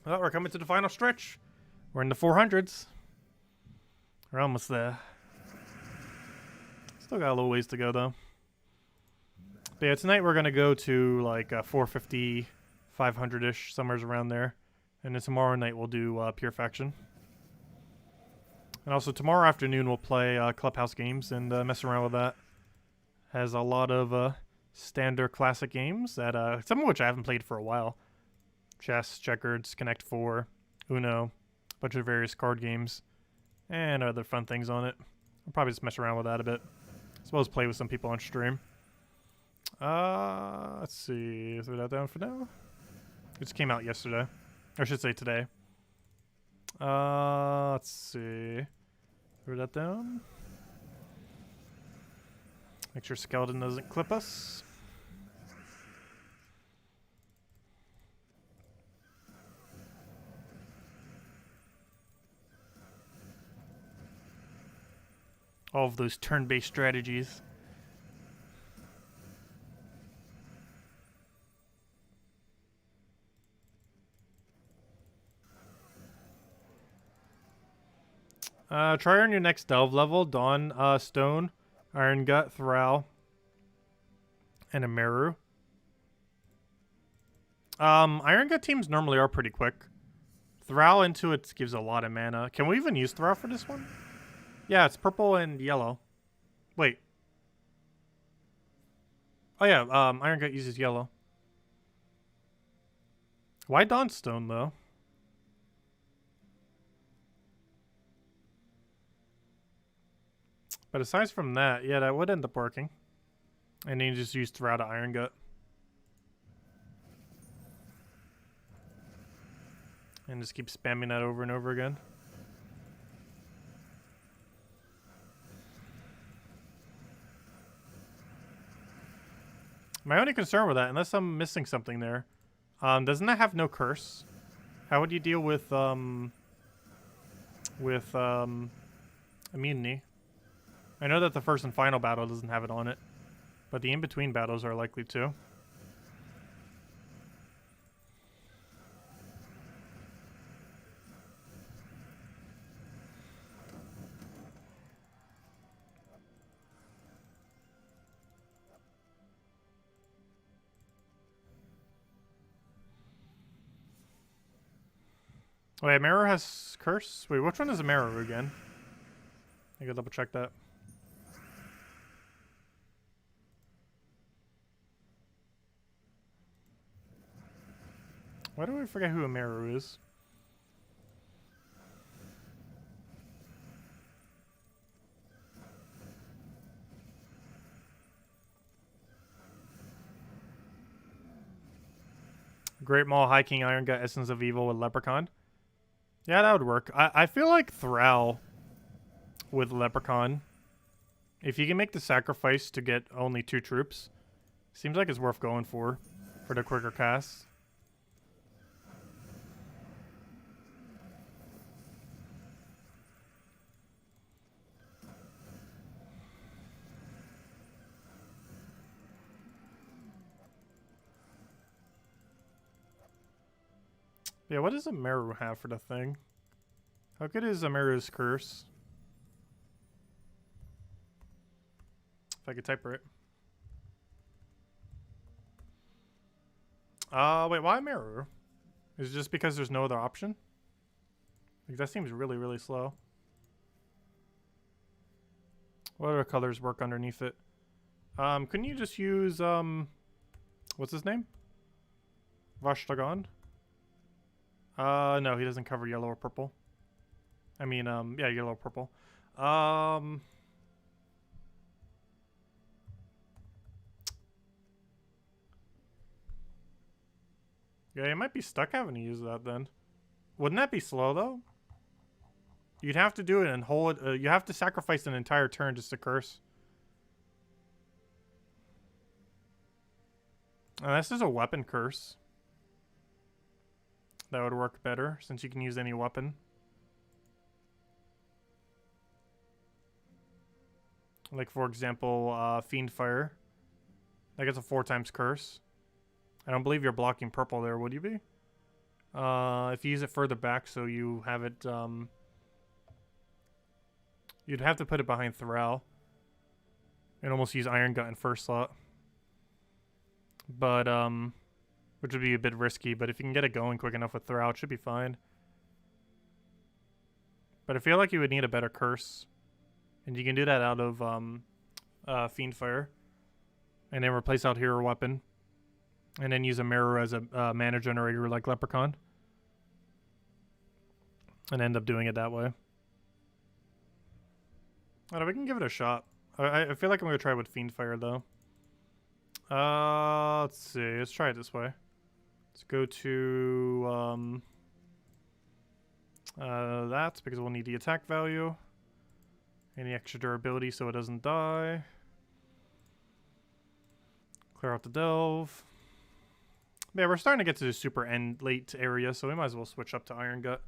Well, we're coming to the final stretch. We're in the 400s. We're almost there. Still got a little ways to go, though. But yeah, tonight we're going to go to like 450, 500-ish, somewhere around there. And then tomorrow night we'll do Pure Faction. And also tomorrow afternoon we'll play Clubhouse games and mess around with that. Has a lot of standard classic games that some of which I haven't played for a while. Chess, checkers, Connect 4, Uno, a bunch of various card games, and other fun things on it. I'll probably just mess around with that a bit, as well as play with some people on stream. Let's see, throw that down for now. It just came out yesterday. I should say today. Let's see. Throw that down. Make sure Skeleton doesn't clip us. All of those turn-based strategies. Try on your next delve level. Dawn, Stone, Iron Gut, Thrall, and a Meru. Iron Gut teams normally are pretty quick. Thrall into it gives a lot of mana. Can we even use Thrall for this one? Yeah, it's purple and yellow. Wait. Oh yeah, Iron Gut uses yellow. Why Dawnstone though? But aside from that, yeah, that would end up working. And then you just use Thrall to Iron Gut. And just keep spamming that over and over again. My only concern with that, unless I'm missing something there, doesn't that have no curse? How would you deal with immunity? I know that the first and final battle doesn't have it on it, but the in-between battles are likely to. Wait, Meru has curse? Wait, which one is a Meru again? I gotta double check that. Why do I forget who a Meru is? Great Maul, High King, Iron Gut, Essence of Evil with Leprechaun. Yeah, that would work. I feel like Thrall with Leprechaun, if you can make the sacrifice to get only 2 troops, seems like it's worth going for the quicker cast. Yeah, what does a Meru have for the thing? How good is a Meru's curse? If I could type right. Wait, why Meru? Is it just because there's no other option? Like, that seems really, really slow. What other colors work underneath it? Couldn't you just use, what's his name? Vashtagan? No, he doesn't cover yellow or purple. I mean, yeah, yellow or purple. Yeah, you might be stuck having to use that then. Wouldn't that be slow, though? You'd have to do it and hold it. You have to sacrifice an entire turn just to curse. And this is a weapon curse. That would work better, since you can use any weapon. Like, for example, Fiend Fire. That gets a 4 times curse. I don't believe you're blocking purple there, would you be? If you use it further back, so you have it, you'd have to put it behind Thrall. And almost use Iron Gut in first slot. But, which would be a bit risky, but if you can get it going quick enough with Throw, it should be fine. But I feel like you would need a better curse. And you can do that out of Fiendfire. And then replace out Hero Weapon. And then use a Mirror as a mana generator like Leprechaun. And end up doing it that way. I don't know, we can give it a shot. I feel like I'm going to try with Fiendfire though. Let's see. Let's try it this way. Let's go to that because we'll need the attack value. Any extra durability so it doesn't die. Clear out the delve. Yeah, we're starting to get to the super late area, so we might as well switch up to Iron Gut.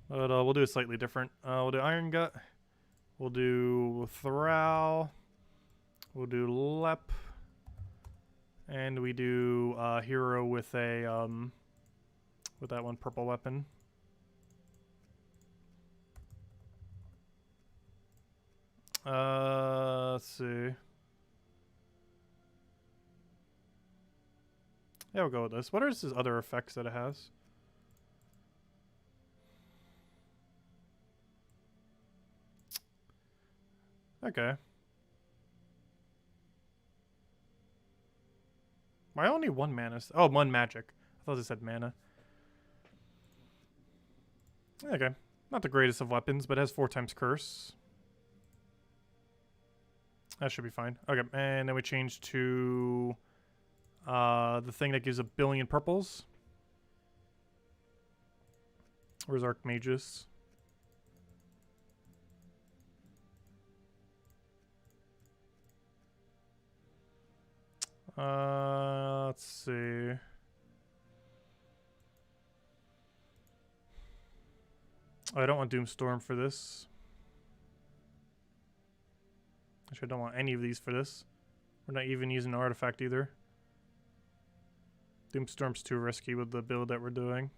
But we'll do it slightly different. We'll do Iron Gut. We'll do Thrall. We'll do Lep. And we do Hero with a with that one purple weapon. Let's see. Yeah, we'll go with this. What are his other effects that it has? Okay. Why only one mana? Oh, one magic. I thought it said mana. Okay. Not the greatest of weapons, but it has 4 times curse. That should be fine. Okay, and then we change to the thing that gives 1 billion purples. Where's Archmagus? Let's see. Oh, I don't want Doomstorm for this. Actually, I don't want any of these for this. We're not even using an artifact either. Doomstorm's too risky with the build that we're doing.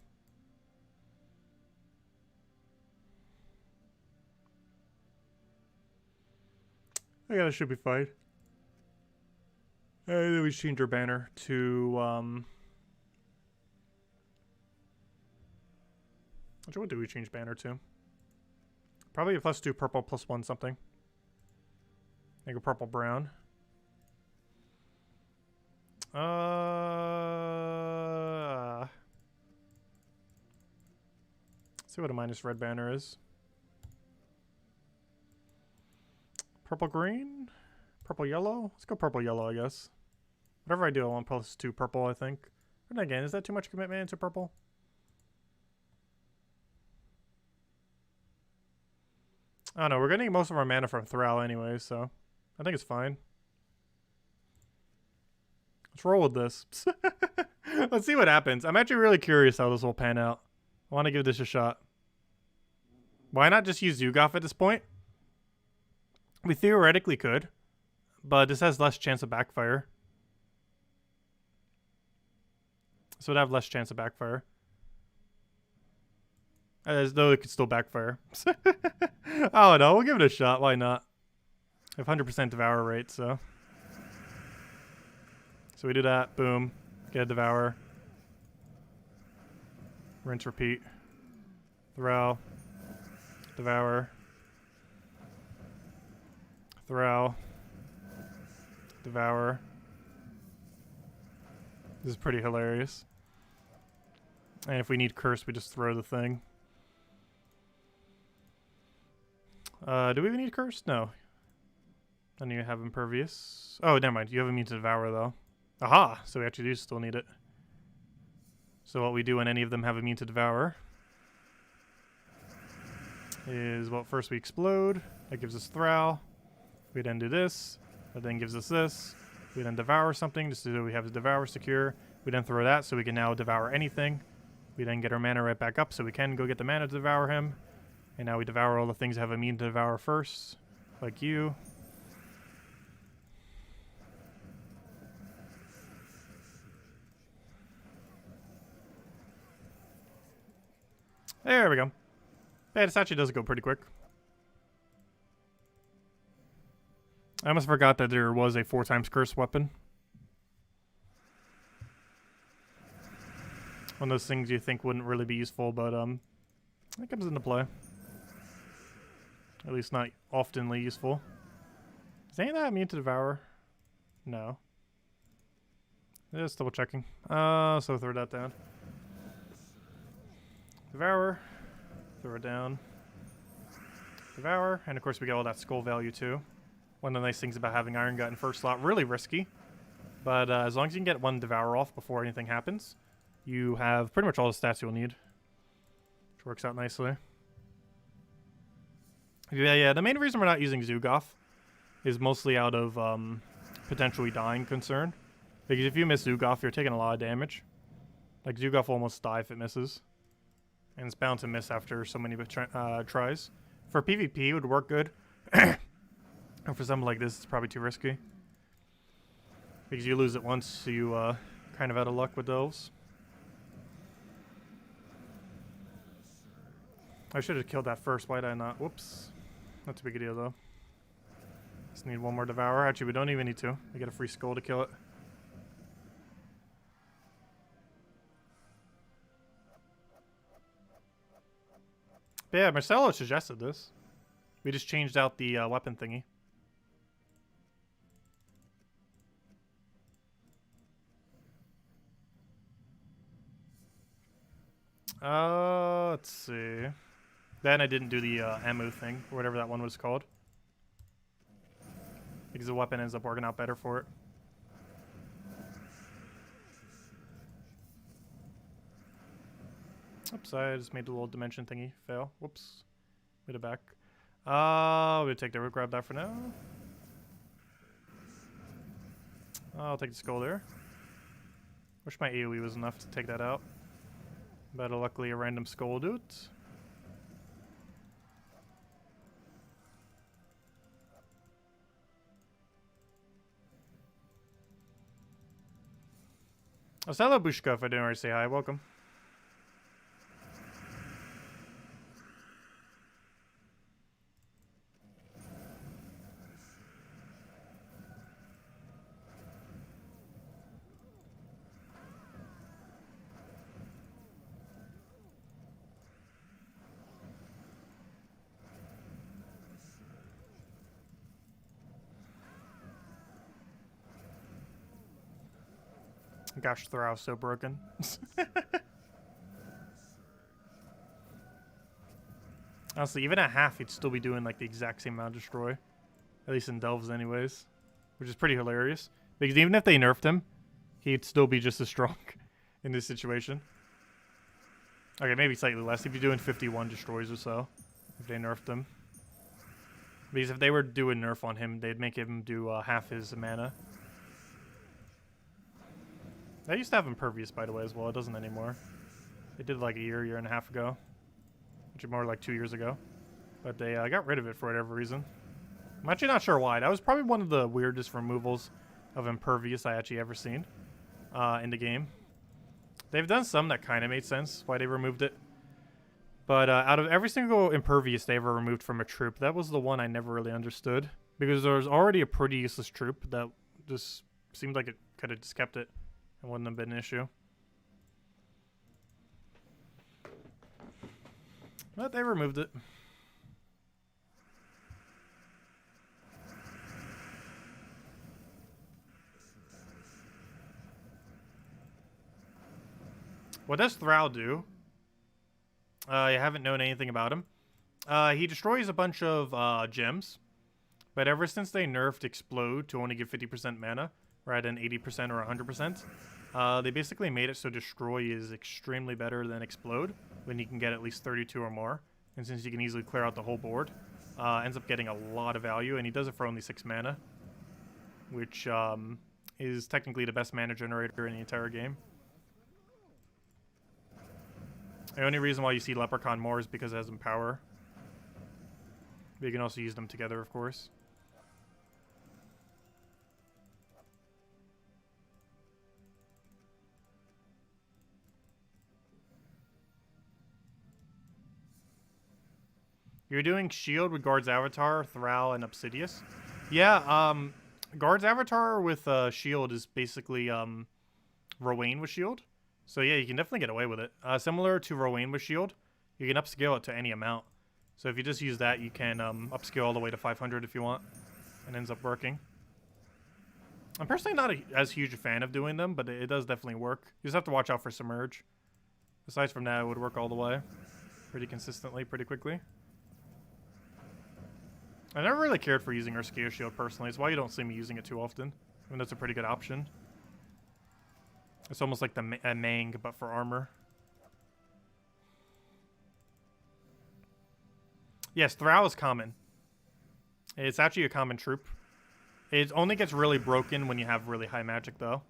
Yeah, that should be fine. And then we change our banner to Actually, what do we change banner to? Probably a +2 purple +1 something. Make a purple brown. Let's see what a -red banner is. Purple green? Purple yellow? Let's go purple yellow, I guess. Whatever I do, I want +2 purple, I think. But again, is that too much commitment into purple? I don't know, we're getting most of our mana from Thrall anyway, so I think it's fine. Let's roll with this. Let's see what happens. I'm actually really curious how this will pan out. I want to give this a shot. Why not just use Zugoff at this point? We theoretically could, but this has less chance of backfire. So it'd have less chance of backfire. As though it could still backfire. I don't know. We'll give it a shot. Why not? We have 100% devour rate, so. So we do that. Boom. Get a devour. Rinse, repeat. Throw. Devour. Throw. Devour. This is pretty hilarious. And if we need curse, we just throw the thing. Do we even need curse? No. I need to have impervious. Oh, never mind. You have immune to devour, though. Aha! So we actually do still need it. So what we do when any of them have immune to devour is, well, first we explode. That gives us Throw. We then do this. That then gives us this. We then devour something just so we have the devour secure. We then throw that so we can now devour anything. We then get our mana right back up so we can go get the mana to devour him. And now we devour all the things that have immune to devour first. Like you. There we go. Yeah, this actually does go pretty quick. I almost forgot that there was a 4 times curse weapon. One of those things you think wouldn't really be useful, but it comes into play. At least not oftenly useful. Is any of that immune to Devour? No. Just double checking. So throw that down. Devour. Throw it down. Devour. And of course we get all that skull value too. One of the nice things about having Iron Gut in first slot. Really risky. But as long as you can get one Devour off before anything happens, you have pretty much all the stats you'll need. Which works out nicely. Yeah, the main reason we're not using Zugoff is mostly out of potentially dying concern. Because if you miss Zugoff, you're taking a lot of damage. Like, Zugoff will almost die if it misses. And it's bound to miss after so many tries. For PvP, it would work good. And for something like this, it's probably too risky. Because you lose it once, so you kind of out of luck with those. I should have killed that first. Why did I not? Whoops. Not too big a deal, though. Just need one more Devour. Actually, we don't even need to. We get a free skull to kill it. But yeah, Marcelo suggested this. We just changed out the weapon thingy. Let's see. Then I didn't do the ammo thing, or whatever that one was called. Because the weapon ends up working out better for it. Oops, I just made the little dimension thingy fail. Whoops. Put it back. We'll take the root, grab that for now. I'll take the skull there. Wish my AoE was enough to take that out. But luckily a random skull will do it. Hello, Bushka, if I didn't already say hi. Welcome. Gosh, Throw's so broken. Honestly, even at half, he'd still be doing like the exact same amount of destroy. At least in Delves anyways. Which is pretty hilarious. Because even if they nerfed him, he'd still be just as strong in this situation. Okay, maybe slightly less. He'd be doing 51 destroys or so if they nerfed him. Because if they were to do a nerf on him, they'd make him do half his mana. I used to have Impervious, by the way, as well. It doesn't anymore. They did it like a year and a half ago. Which is more like 2 years ago. But they got rid of it for whatever reason. I'm actually not sure why. That was probably one of the weirdest removals of Impervious I actually ever seen in the game. They've done some that kind of made sense why they removed it. But out of every single Impervious they ever removed from a troop, that was the one I never really understood. Because there was already a pretty useless troop that just seemed like it could have just kept it. It wouldn't have been an issue. But they removed it. What does Throw do? You haven't known anything about him. He destroys a bunch of gems. But ever since they nerfed Explode to only give 50% mana, rather than 80% or 100%, they basically made it so Destroy is extremely better than Explode, when you can get at least 32 or more. And since you can easily clear out the whole board, ends up getting a lot of value, and he does it for only 6 mana. Which is technically the best mana generator in the entire game. The only reason why you see Leprechaun more is because it has Empower. But you can also use them together, of course. You're doing Shield with Guard's Avatar, Thrall, and Obsidious? Yeah, Guard's Avatar with Shield is basically Rowan with Shield. So yeah, you can definitely get away with it. Similar to Rowan with shield, you can upscale it to any amount. So if you just use that, you can upscale all the way to 500 if you want. And ends up working. I'm personally not as huge a fan of doing them, but it does definitely work. You just have to watch out for Submerge. Aside from that, it would work all the way. Pretty consistently, pretty quickly. I never really cared for using Urskio Shield personally. It's why you don't see me using it too often. I mean, that's a pretty good option. It's almost like the Mang, but for armor. Yes, Thrall is common. It's actually a common troop. It only gets really broken when you have really high magic, though.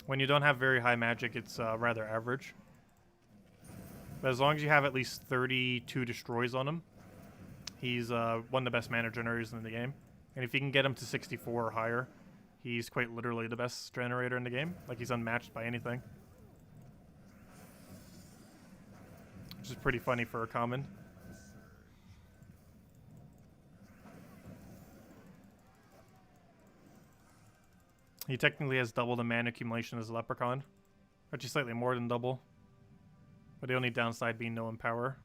When you don't have very high magic, it's rather average. But as long as you have at least 32 destroys on him, he's one of the best mana generators in the game. And if you can get him to 64 or higher, he's quite literally the best generator in the game. Like, he's unmatched by anything. Which is pretty funny for a common. He technically has double the mana accumulation as a Leprechaun. Actually slightly more than double. But the only downside being no Empower.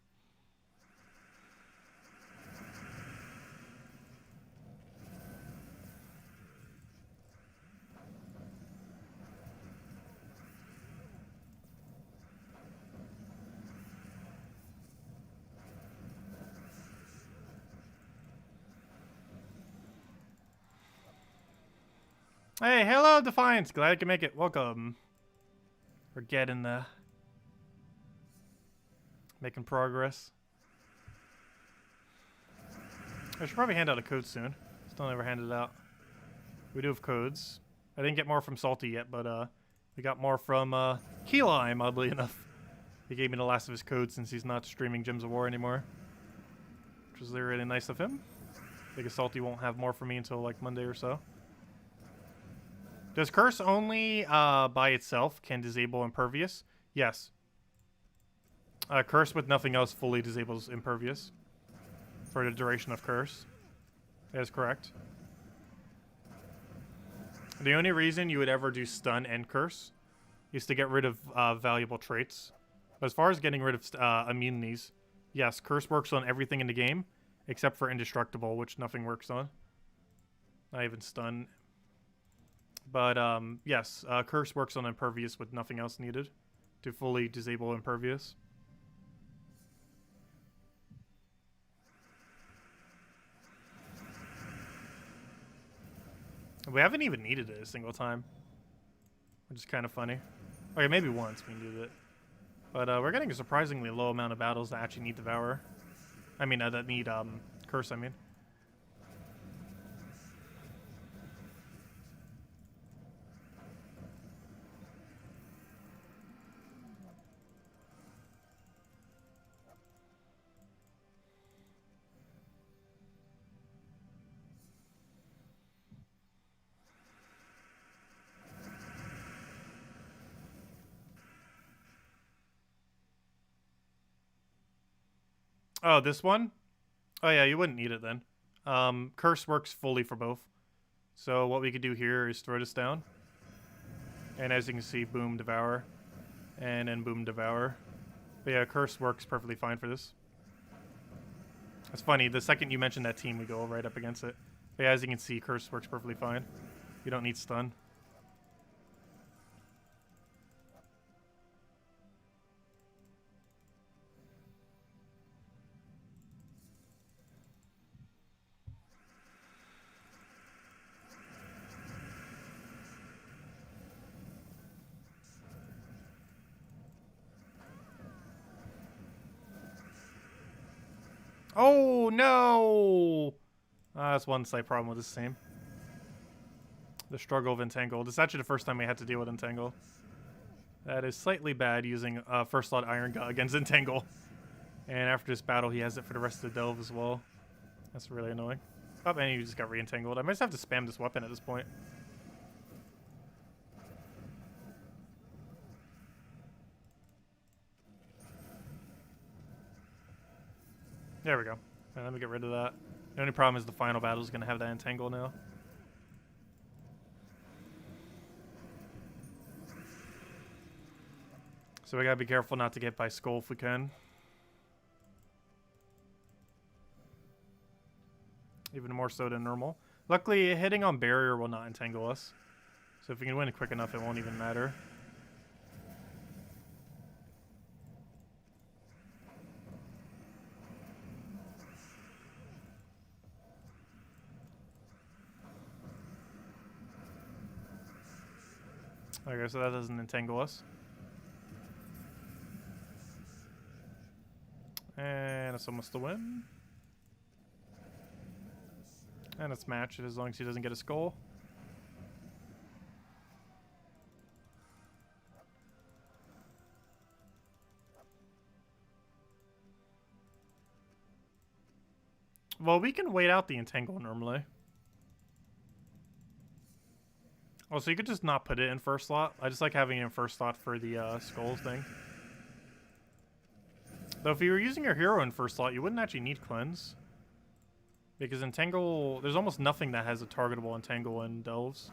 Hey, hello, Defiance. Glad I could make it. Welcome. We're getting making progress. I should probably hand out a code soon. Still never handed it out. We do have codes. I didn't get more from Salty yet, but we got more from Keylime, oddly enough. He gave me the last of his codes since he's not streaming Gems of War anymore. Which was really nice of him. I guess Salty won't have more for me until like Monday or so. Does Curse only by itself can disable Impervious? Yes. Curse with nothing else fully disables Impervious for the duration of Curse. That is correct. The only reason you would ever do Stun and Curse is to get rid of valuable traits. But as far as getting rid of immunities, yes, Curse works on everything in the game except for Indestructible, which nothing works on. Not even Stun. But, yes, Curse works on Impervious with nothing else needed to fully disable Impervious. We haven't even needed it a single time, which is kind of funny. Okay, maybe once we needed it. But, we're getting a surprisingly low amount of battles that actually need Devour. I mean, that need, Curse, I mean. Oh, this one? Oh yeah, you wouldn't need it then. Curse works fully for both. So what we could do here is throw this down. And as you can see, boom, Devour. And then boom, Devour. But yeah, Curse works perfectly fine for this. It's funny, the second you mention that team, we go right up against it. But yeah, as you can see, Curse works perfectly fine. You don't need Stun. Oh, no! That's one slight problem with this team. The struggle of Entangled. It's actually the first time we had to deal with Entangle. That is slightly bad using First Slot Iron Gut against Entangle. And after this battle, he has it for the rest of the Delve as well. That's really annoying. Oh, and he just got re-entangled. I might just have to spam this weapon at this point. There we go. Right, let me get rid of that. The only problem is the final battle is going to have that entangle now. So we gotta be careful not to get by skull if we can. Even more so than normal. Luckily, hitting on barrier will not entangle us. So if we can win quick enough, it won't even matter. Okay, so that doesn't entangle us. And it's almost a win. And it's matched as long as he doesn't get a skull. Well, we can wait out the entangle normally. Oh, so you could just not put it in first slot. I just like having it in first slot for the skulls thing. Though if you were using your hero in first slot, you wouldn't actually need cleanse. Because entangle, there's almost nothing that has a targetable entangle in delves.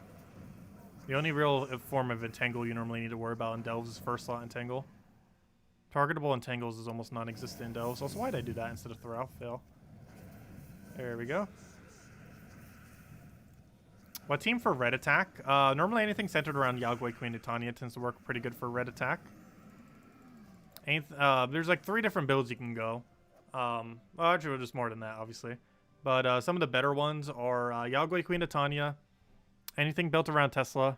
The only real form of entangle you normally need to worry about in delves is first slot entangle. Targetable entangles is almost non-existent in delves. Also, why'd I do that instead of throw out fail? There we go. What team for red attack? Normally anything centered around Yagway, Queen, and Tanya tends to work pretty good for red attack. There's like 3 different builds you can go. Well, actually, there's more than that, obviously. But some of the better ones are Yagway, Queen of Tanya, anything built around Tesla.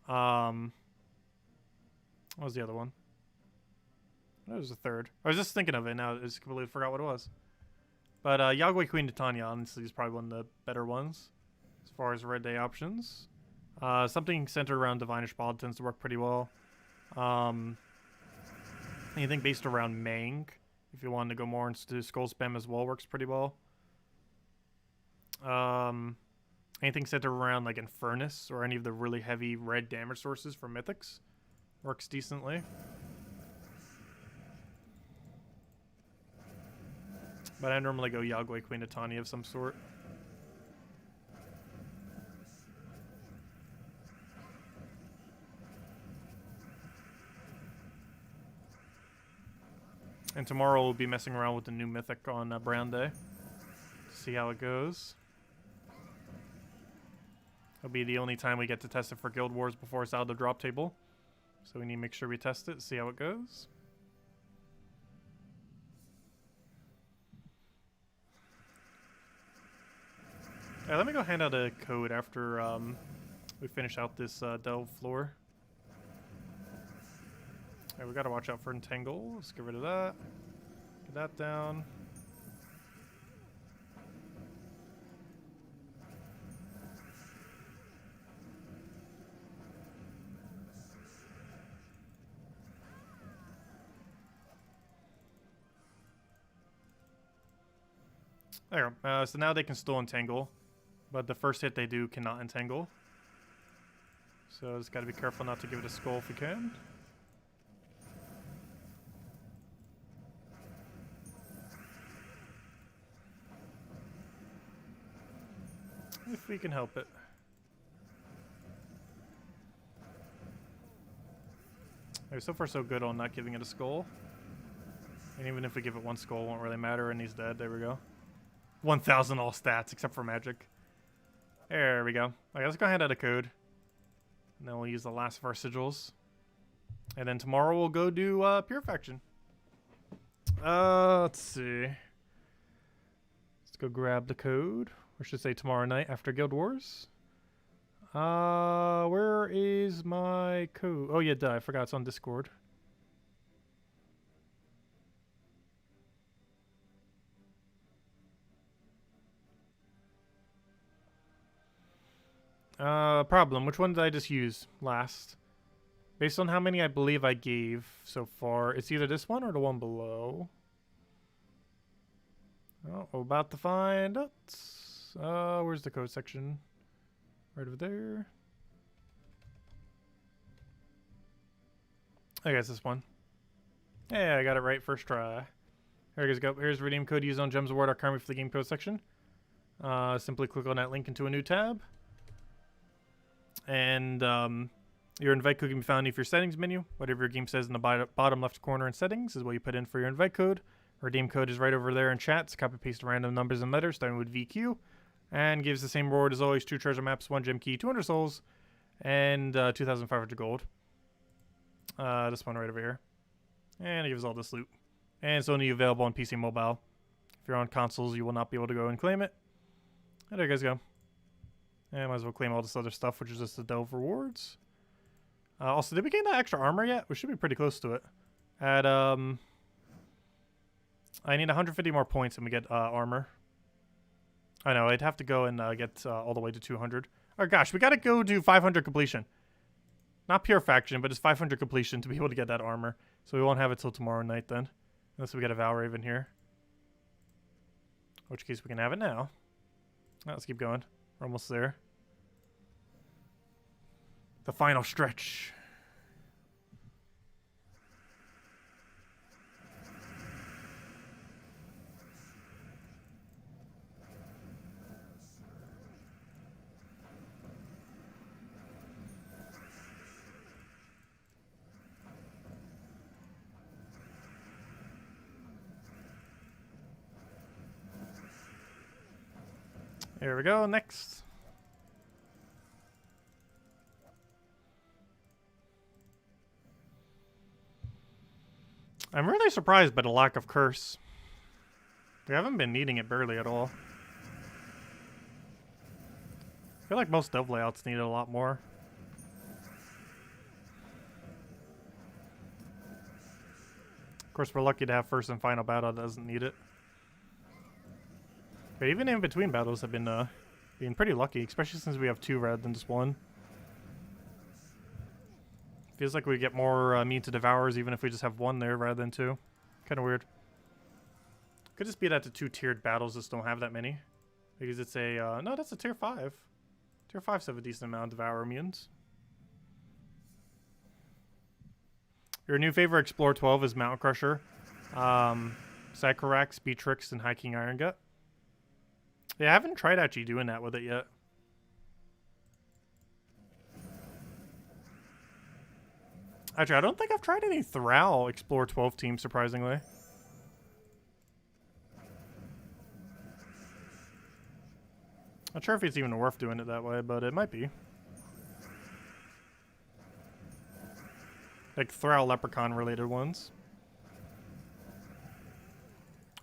What was the other one? What was the third? I was just thinking of it now. I just completely forgot what it was. But Yagway, Queen of Tanya, honestly, is probably one of the better ones as far as red day options. Something centered around Divinish Ball tends to work pretty well. Anything based around Mang, if you wanted to go more into Skull Spam as well, works pretty well. Anything centered around like Infernus or any of the really heavy red damage sources from Mythics works decently. But I normally go Yagway, Queen of Tanya of some sort. And tomorrow we'll be messing around with the new Mythic on Brown Day. See how it goes. It'll be the only time we get to test it for Guild Wars before it's out of the drop table. So we need to make sure we test it, see how it goes. Alright, let me go hand out a code after we finish out this delve floor. Alright, we gotta watch out for entangle. Let's get rid of that. Get that down. There. So now they can still entangle, but the first hit they do cannot entangle. So just gotta be careful not to give it a skull if we can. If we can help it. Okay, so far so good on not giving it a skull. And even if we give it 1 skull, it won't really matter, and he's dead. There we go. 1,000 all stats, except for magic. There we go. Okay, let's go ahead and add a code. And then we'll use the last of our sigils. And then tomorrow we'll go do Purifaction. Let's see. Let's go grab the code. Or should say tomorrow night after Guild Wars. Where is my code? Oh yeah, duh, I forgot it's on Discord. Problem. Which one did I just use last? Based on how many I believe I gave so far, it's either this one or the one below. Oh, we're about to find out. Where's the code section? Right over there. I guess this one. Yeah, I got it right first try. Here you go. Here's redeem code used on Gems Award Arcana for the game code section. Simply click on that link into a new tab. And Your invite code can be found in your settings menu. Whatever your game says in the bottom left corner in settings is what you put in for your invite code. Redeem code is right over there in chat. So copy paste random numbers and letters starting with VQ. And gives the same reward as always: 2 treasure maps, 1 gem key, 200 souls, and 2,500 gold. This one right over here. And it gives all this loot. And it's only available on PC mobile. If you're on consoles, you will not be able to go and claim it. And there you guys go. And might as well claim all this other stuff, which is just the Delve rewards. Also, did we gain that extra armor yet? We should be pretty close to it. At, I need 150 more points and we get armor. I know, I'd have to go and get all the way to 200. Oh gosh, we gotta go do 500 completion. Not pure faction, but it's 500 completion to be able to get that armor. So we won't have it till tomorrow night then. Unless we get a Valraven here. In which case we can have it now. Let's keep going. We're almost there. The final stretch. Here we go, next. I'm really surprised by the lack of curse. We haven't been needing it barely at all. I feel like most delve layouts need it a lot more. Of course, we're lucky to have first and final battle that doesn't need it. But even in between battles have been being pretty lucky, especially since we have 2 rather than just 1. Feels like we get more mean to devourers even if we just have 1 there rather than 2. Kind of weird. Could just be that the 2-tiered battles just don't have that many. Because it's a, no, that's a tier 5. Tier 5s have a decent amount of devourer mutants. Your new favorite Explore 12 is Mountain Crusher, Psychorax, Beatrix, and High King Iron Gut. Yeah, I haven't tried actually doing that with it yet. Actually, I don't think I've tried any Thrall Explore 12 teams, surprisingly. Not sure if it's even worth doing it that way, but it might be. Like Thrall Leprechaun related ones.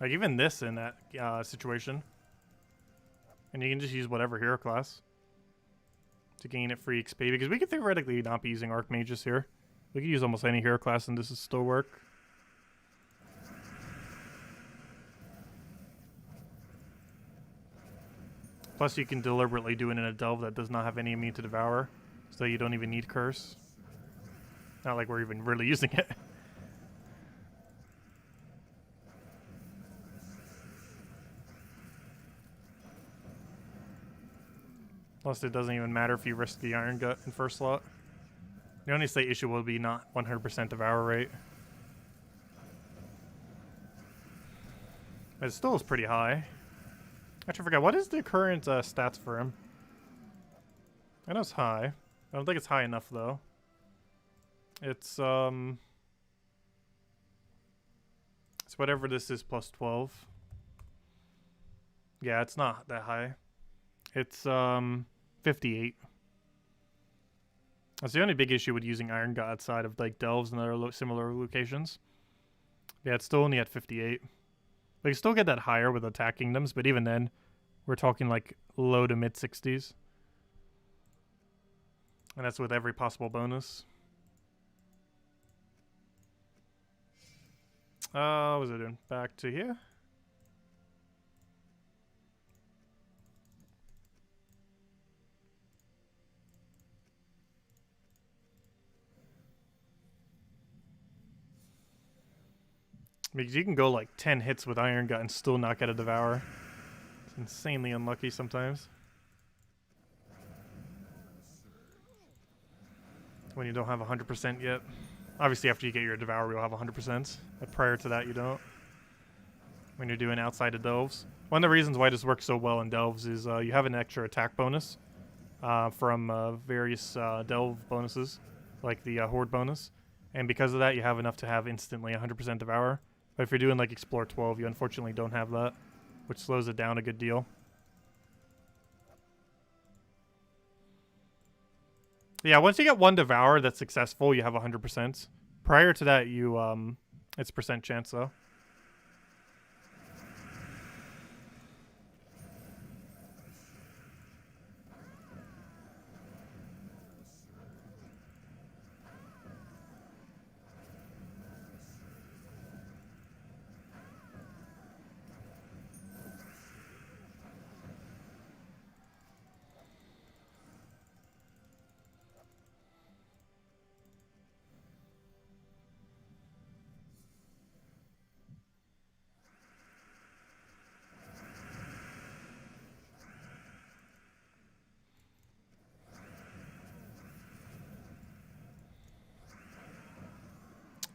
Like even this in that situation. And you can just use whatever hero class to gain it free XP, because we could theoretically not be using Archmages here. We could use almost any hero class and this would still work. Plus you can deliberately do it in a delve that does not have any immune to devour, so you don't even need curse. Not like we're even really using it. Plus, it doesn't even matter if you risk the Iron Gut in first slot. The only slight issue will be not 100% devour rate. But it still is pretty high. Actually, I forgot. What is the current stats for him? I know it's high. I don't think it's high enough, though. It's whatever this is plus 12. Yeah, it's not that high. It's 58. That's the only big issue with using Iron Gut outside of like delves and other similar locations. Yeah, it's still only at 58. We can still get that higher with attack kingdoms, but even then, we're talking like low to mid 60s. And that's with every possible bonus. What was I doing? Back to here. Because you can go like 10 hits with Iron Gut and still not get a Devour. It's insanely unlucky sometimes. When you don't have 100% yet. Obviously after you get your Devour you'll have 100%. But prior to that you don't. When you're doing outside of Delves. One of the reasons why this works so well in Delves is you have an extra attack bonus from various Delve bonuses. like the Horde bonus. And because of that, you have enough to have instantly 100% Devour. But if you're doing like Explore 12, you unfortunately don't have that, which slows it down a good deal. Yeah, once you get one Devour that's successful, you have 100%. Prior to that, you it's percent chance though.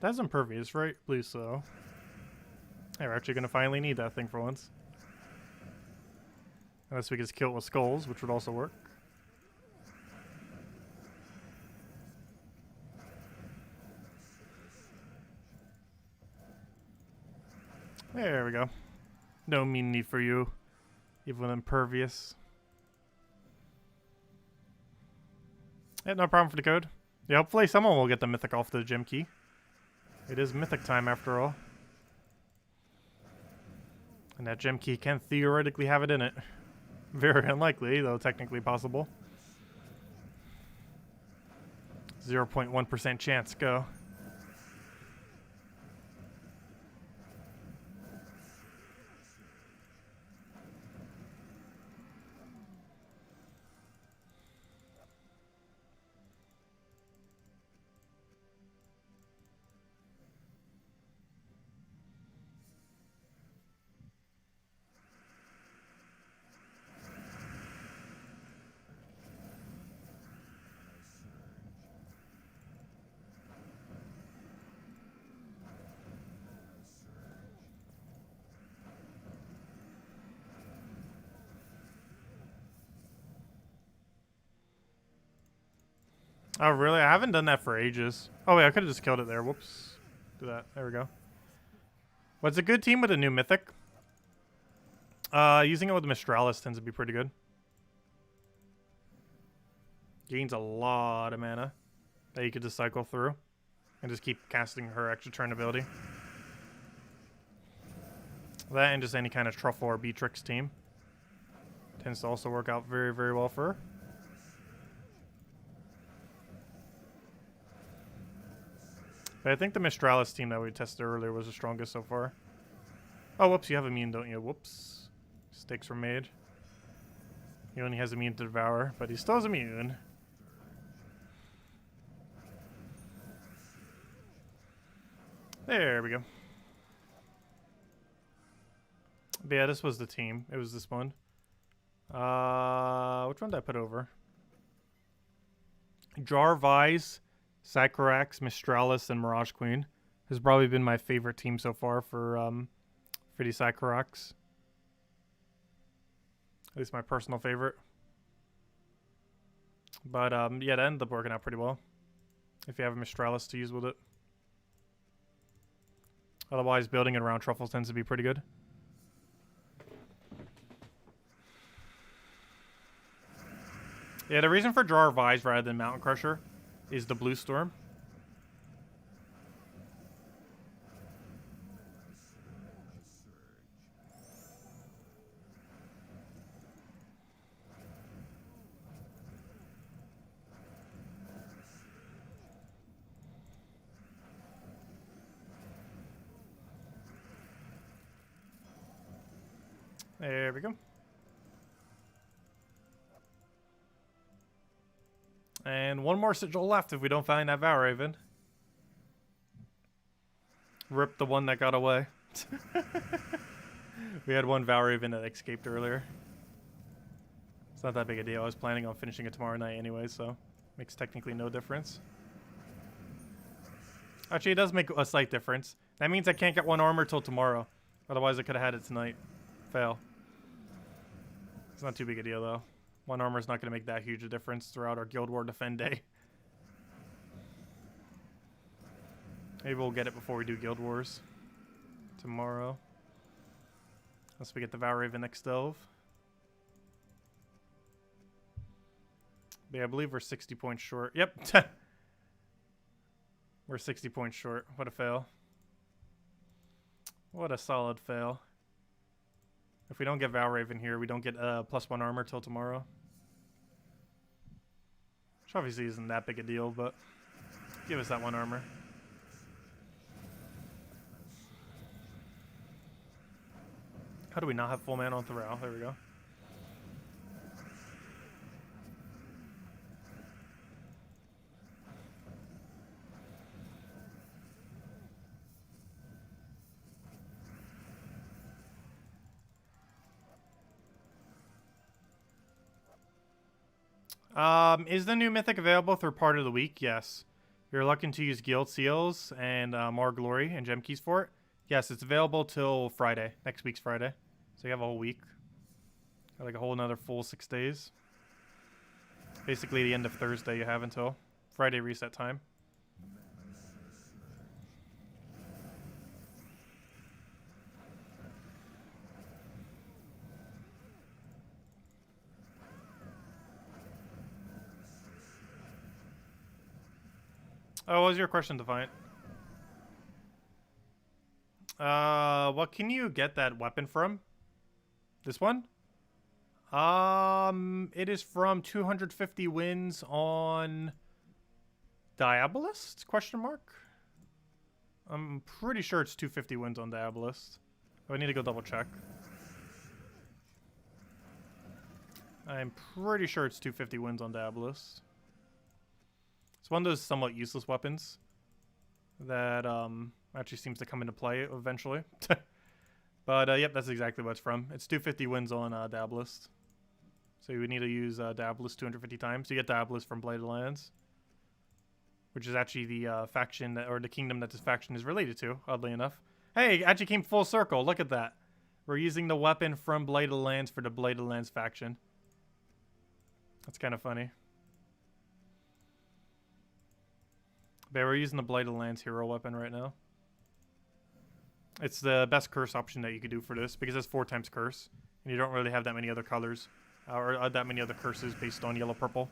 That's impervious, right? Please so. Hey, we're actually going to finally need that thing for once. Unless we just kill it with skulls, which would also work. There we go. No mean need for you. Even with impervious. Yeah, no problem for the code. Yeah, hopefully someone will get the mythic off the gem key. It is mythic time after all. And that gem key can theoretically have it in it. Very unlikely, though technically possible. 0.1% chance, go. Oh, really? I haven't done that for ages. Oh, wait, I could have just killed it there. Whoops. Do that. There we go. What's a good team with a new mythic? Using it with Mistralis tends to be pretty good. Gains a lot of mana that you could just cycle through and just keep casting her extra turn ability. That and just any kind of Truffle or Beatrix team tends to also work out very, very well for her. But I think the Mistralis team that we tested earlier was the strongest so far. Oh, whoops, you have immune, don't you? Whoops. Mistakes were made. He only has immune to Devour, but he still has immune. There we go. But yeah, this was the team. It was this one. Which one did I put over? Jarvise, Sycorax, Mistralis, and Mirage Queen has probably been my favorite team so far for the Sycorax. At least my personal favorite. But yeah, that ended up working out pretty well. If you have a Mistralis to use with it. Otherwise, building it around Truffles tends to be pretty good. Yeah, the reason for Jarvise rather than Mountain Crusher is the Blue Storm. There we go. And one more sigil left if we don't find that Valraven. Rip the one that got away. We had one Valraven that escaped earlier. It's not that big a deal. I was planning on finishing it tomorrow night anyway, so makes technically no difference. Actually, it does make a slight difference. That means I can't get one armor till tomorrow. Otherwise, I could have had it tonight. Fail. It's not too big a deal, though. One armor is not going to make that huge a difference throughout our Guild War Defend day. Maybe we'll get it before we do Guild Wars tomorrow. Unless we get the Valraven next delve. But yeah, I believe we're 60 points short. Yep. We're 60 points short. What a fail. What a solid fail. If we don't get Valraven here, we don't get +1 armor till tomorrow. Which obviously isn't that big a deal, but give us that 1 armor. How do we not have full mana on Thoral? There we go. Is the new mythic available through part of the week? Yes. If you're looking to use guild seals and more glory and gem keys for it, yes, it's available till Friday, next week's Friday. So you have a whole week. Got like a whole another full 6 days. Basically the end of Thursday you have until Friday reset time. Oh, what was your question, Defiant? What can you get that weapon from? This one? It is from 250 wins on Diabolist? Question mark? I'm pretty sure it's 250 wins on Diabolist. Oh, I need to go double check. I'm pretty sure it's 250 wins on Diabolist. It's one of those somewhat useless weapons that actually seems to come into play eventually. But yep, that's exactly what it's from. It's 250 wins on Diabolist. So you would need to use Diabolist 250 times. You get Diabolist from Bladed Lands, which is actually the faction that, or the kingdom that this faction is related to, oddly enough. Hey, it actually came full circle. Look at that. We're using the weapon from Bladed Lands for the Bladed Lands faction. That's kind of funny. But we're using the Bladed Lands hero weapon right now. It's the best curse option that you could do for this because it's 4 times curse, and you don't really have that many other colors or that many other curses based on yellow purple,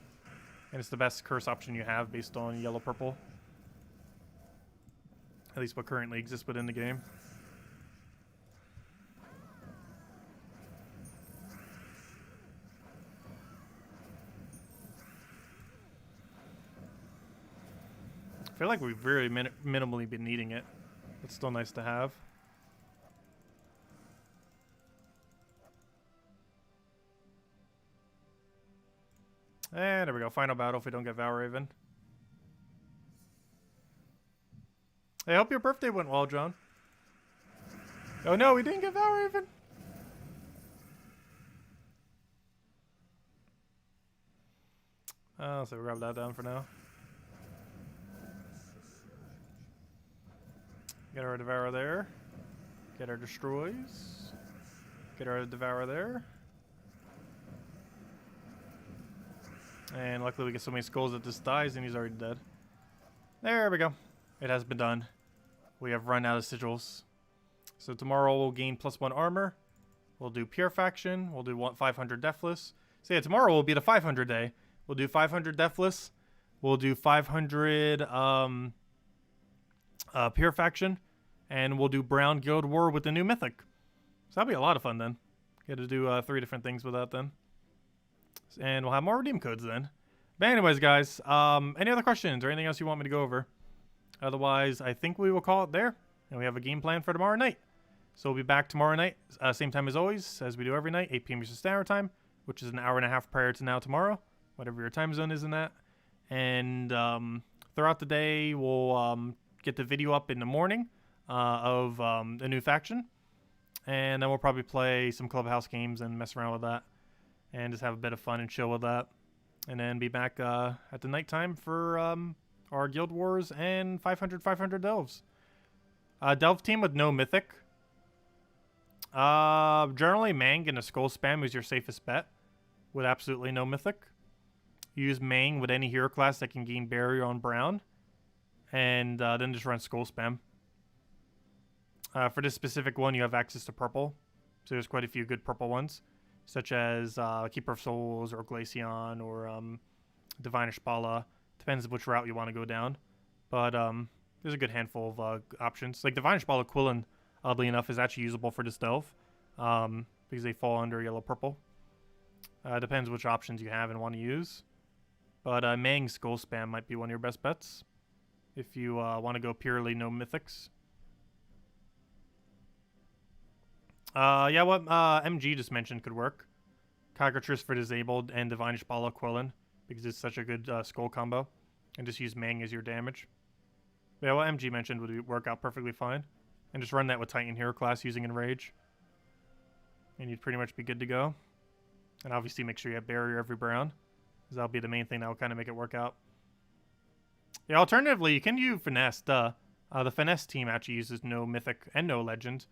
and it's the best curse option you have based on yellow purple. At least what currently exists within the game. I feel like we've really minimally been needing it. It's still nice to have. And there we go. Final battle if we don't get Valraven. I hope your birthday went well, John. Oh no, we didn't get Valraven. Oh, so we'll grab that down for now. Get our Devourer there. Get our Destroys. Get our Devourer there. And luckily we get so many skulls that this dies and he's already dead. There we go. It has been done. We have run out of sigils. So tomorrow we'll gain +1 armor. We'll do Pure Faction. We'll do 500 Deathless. So yeah, tomorrow will be the 500 day. We'll do 500 Deathless. We'll do 500 Pure Faction. And we'll do Brown Guild War with the new Mythic. So that'll be a lot of fun then. Get to do 3 different things with that then. And we'll have more redeem codes then. But anyways, guys, any other questions or anything else you want me to go over? Otherwise, I think we will call it there. And we have a game plan for tomorrow night. So we'll be back tomorrow night, same time as always, as we do every night, 8 p.m. Eastern Standard Time, which is an hour and a half prior to now tomorrow, whatever your time zone is in that. And throughout the day, we'll get the video up in the morning of the new faction. And then we'll probably play some Clubhouse games and mess around with that. And just have a bit of fun and chill with that. And then be back at the nighttime for our Guild Wars and 500 Delves. Delve team with no Mythic. Generally, Mang and a Skull Spam is your safest bet. With absolutely no Mythic. Use Mang with any hero class that can gain Barrier on Brown. and then just run Skull Spam. For this specific one, you have access to purple, so there's quite a few good purple ones, such as Keeper of Souls or Glaceon or Divine Ishpala. Depends which route you want to go down, but there's a good handful of options. Like Divine Ishpala Quillen, oddly enough, is actually usable for this delve because they fall under yellow-purple. Depends which options you have and want to use, but Mang Skull Spam might be one of your best bets if you want to go purely no mythics. Yeah, what MG just mentioned could work. Cockatrice for disabled and Divine Ishpala Quillen because it's such a good skull combo. And just use Mang as your damage. But yeah, what MG mentioned would work out perfectly fine. And just run that with Titan Hero class using Enrage. And you'd pretty much be good to go. And obviously make sure you have Barrier every brown, because that'll be the main thing that will kind of make it work out. Yeah, alternatively, you can use Finesse, the Finesse team actually uses no Mythic and no Legend.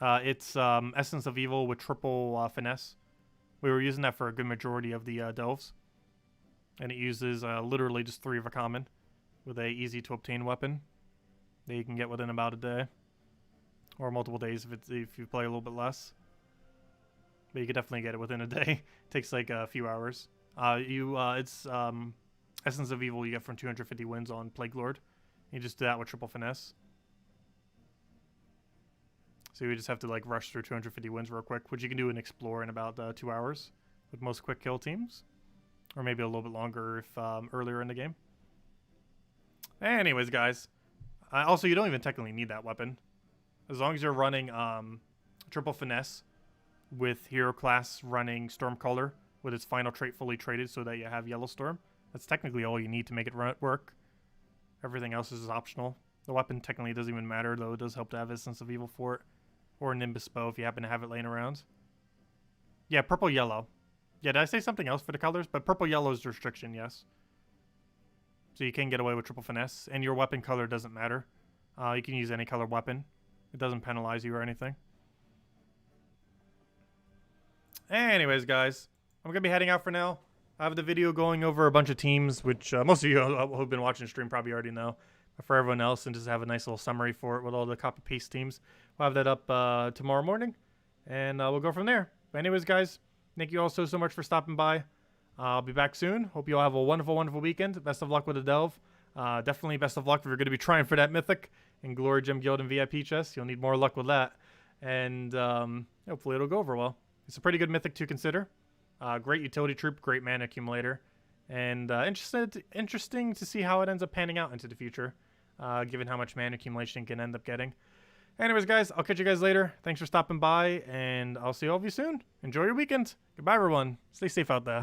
It's Essence of Evil with triple Finesse. We were using that for a good majority of the delves. And it uses literally just 3 of a common with a easy to obtain weapon that you can get within about a day. Or multiple days if you play a little bit less. But you could definitely get it within a day. It takes like a few hours. It's Essence of Evil you get from 250 wins on Plague Lord. You just do that with triple Finesse. So you just have to like rush through 250 wins real quick, which you can do and explore in about 2 hours with most quick kill teams. Or maybe a little bit longer if earlier in the game. Anyways, guys. Also, you don't even technically need that weapon. As long as you're running triple Finesse with hero class running Stormcaller with its final trait fully traded so that you have Yellow Storm. That's technically all you need to make it work. Everything else is optional. The weapon technically doesn't even matter, though it does help to have Essence of Evil for it. Or Nimbus Bow if you happen to have it laying around. Yeah, purple-yellow. Yeah, did I say something else for the colors? But purple-yellow is the restriction, yes. So you can get away with triple Finesse, and your weapon color doesn't matter. You can use any color weapon. It doesn't penalize you or anything. Anyways, guys, I'm going to be heading out for now. I have the video going over a bunch of teams, which most of you who've been watching the stream probably already know. But for everyone else, and just have a nice little summary for it with all the copy-paste teams. We'll have that up tomorrow morning, and we'll go from there. But anyways, guys, thank you all so much for stopping by. I'll be back soon. Hope you all have a wonderful, wonderful weekend. Best of luck with the delve. Definitely best of luck if you're going to be trying for that Mythic in Glory Gem Guild and VIP chest. You'll need more luck with that. And hopefully it'll go over well. It's a pretty good Mythic to consider. Great utility troop, great mana accumulator. And interesting to see how it ends up panning out into the future, given how much mana accumulation it can end up getting. Anyways, guys, I'll catch you guys later. Thanks for stopping by, and I'll see all of you soon. Enjoy your weekend. Goodbye, everyone. Stay safe out there.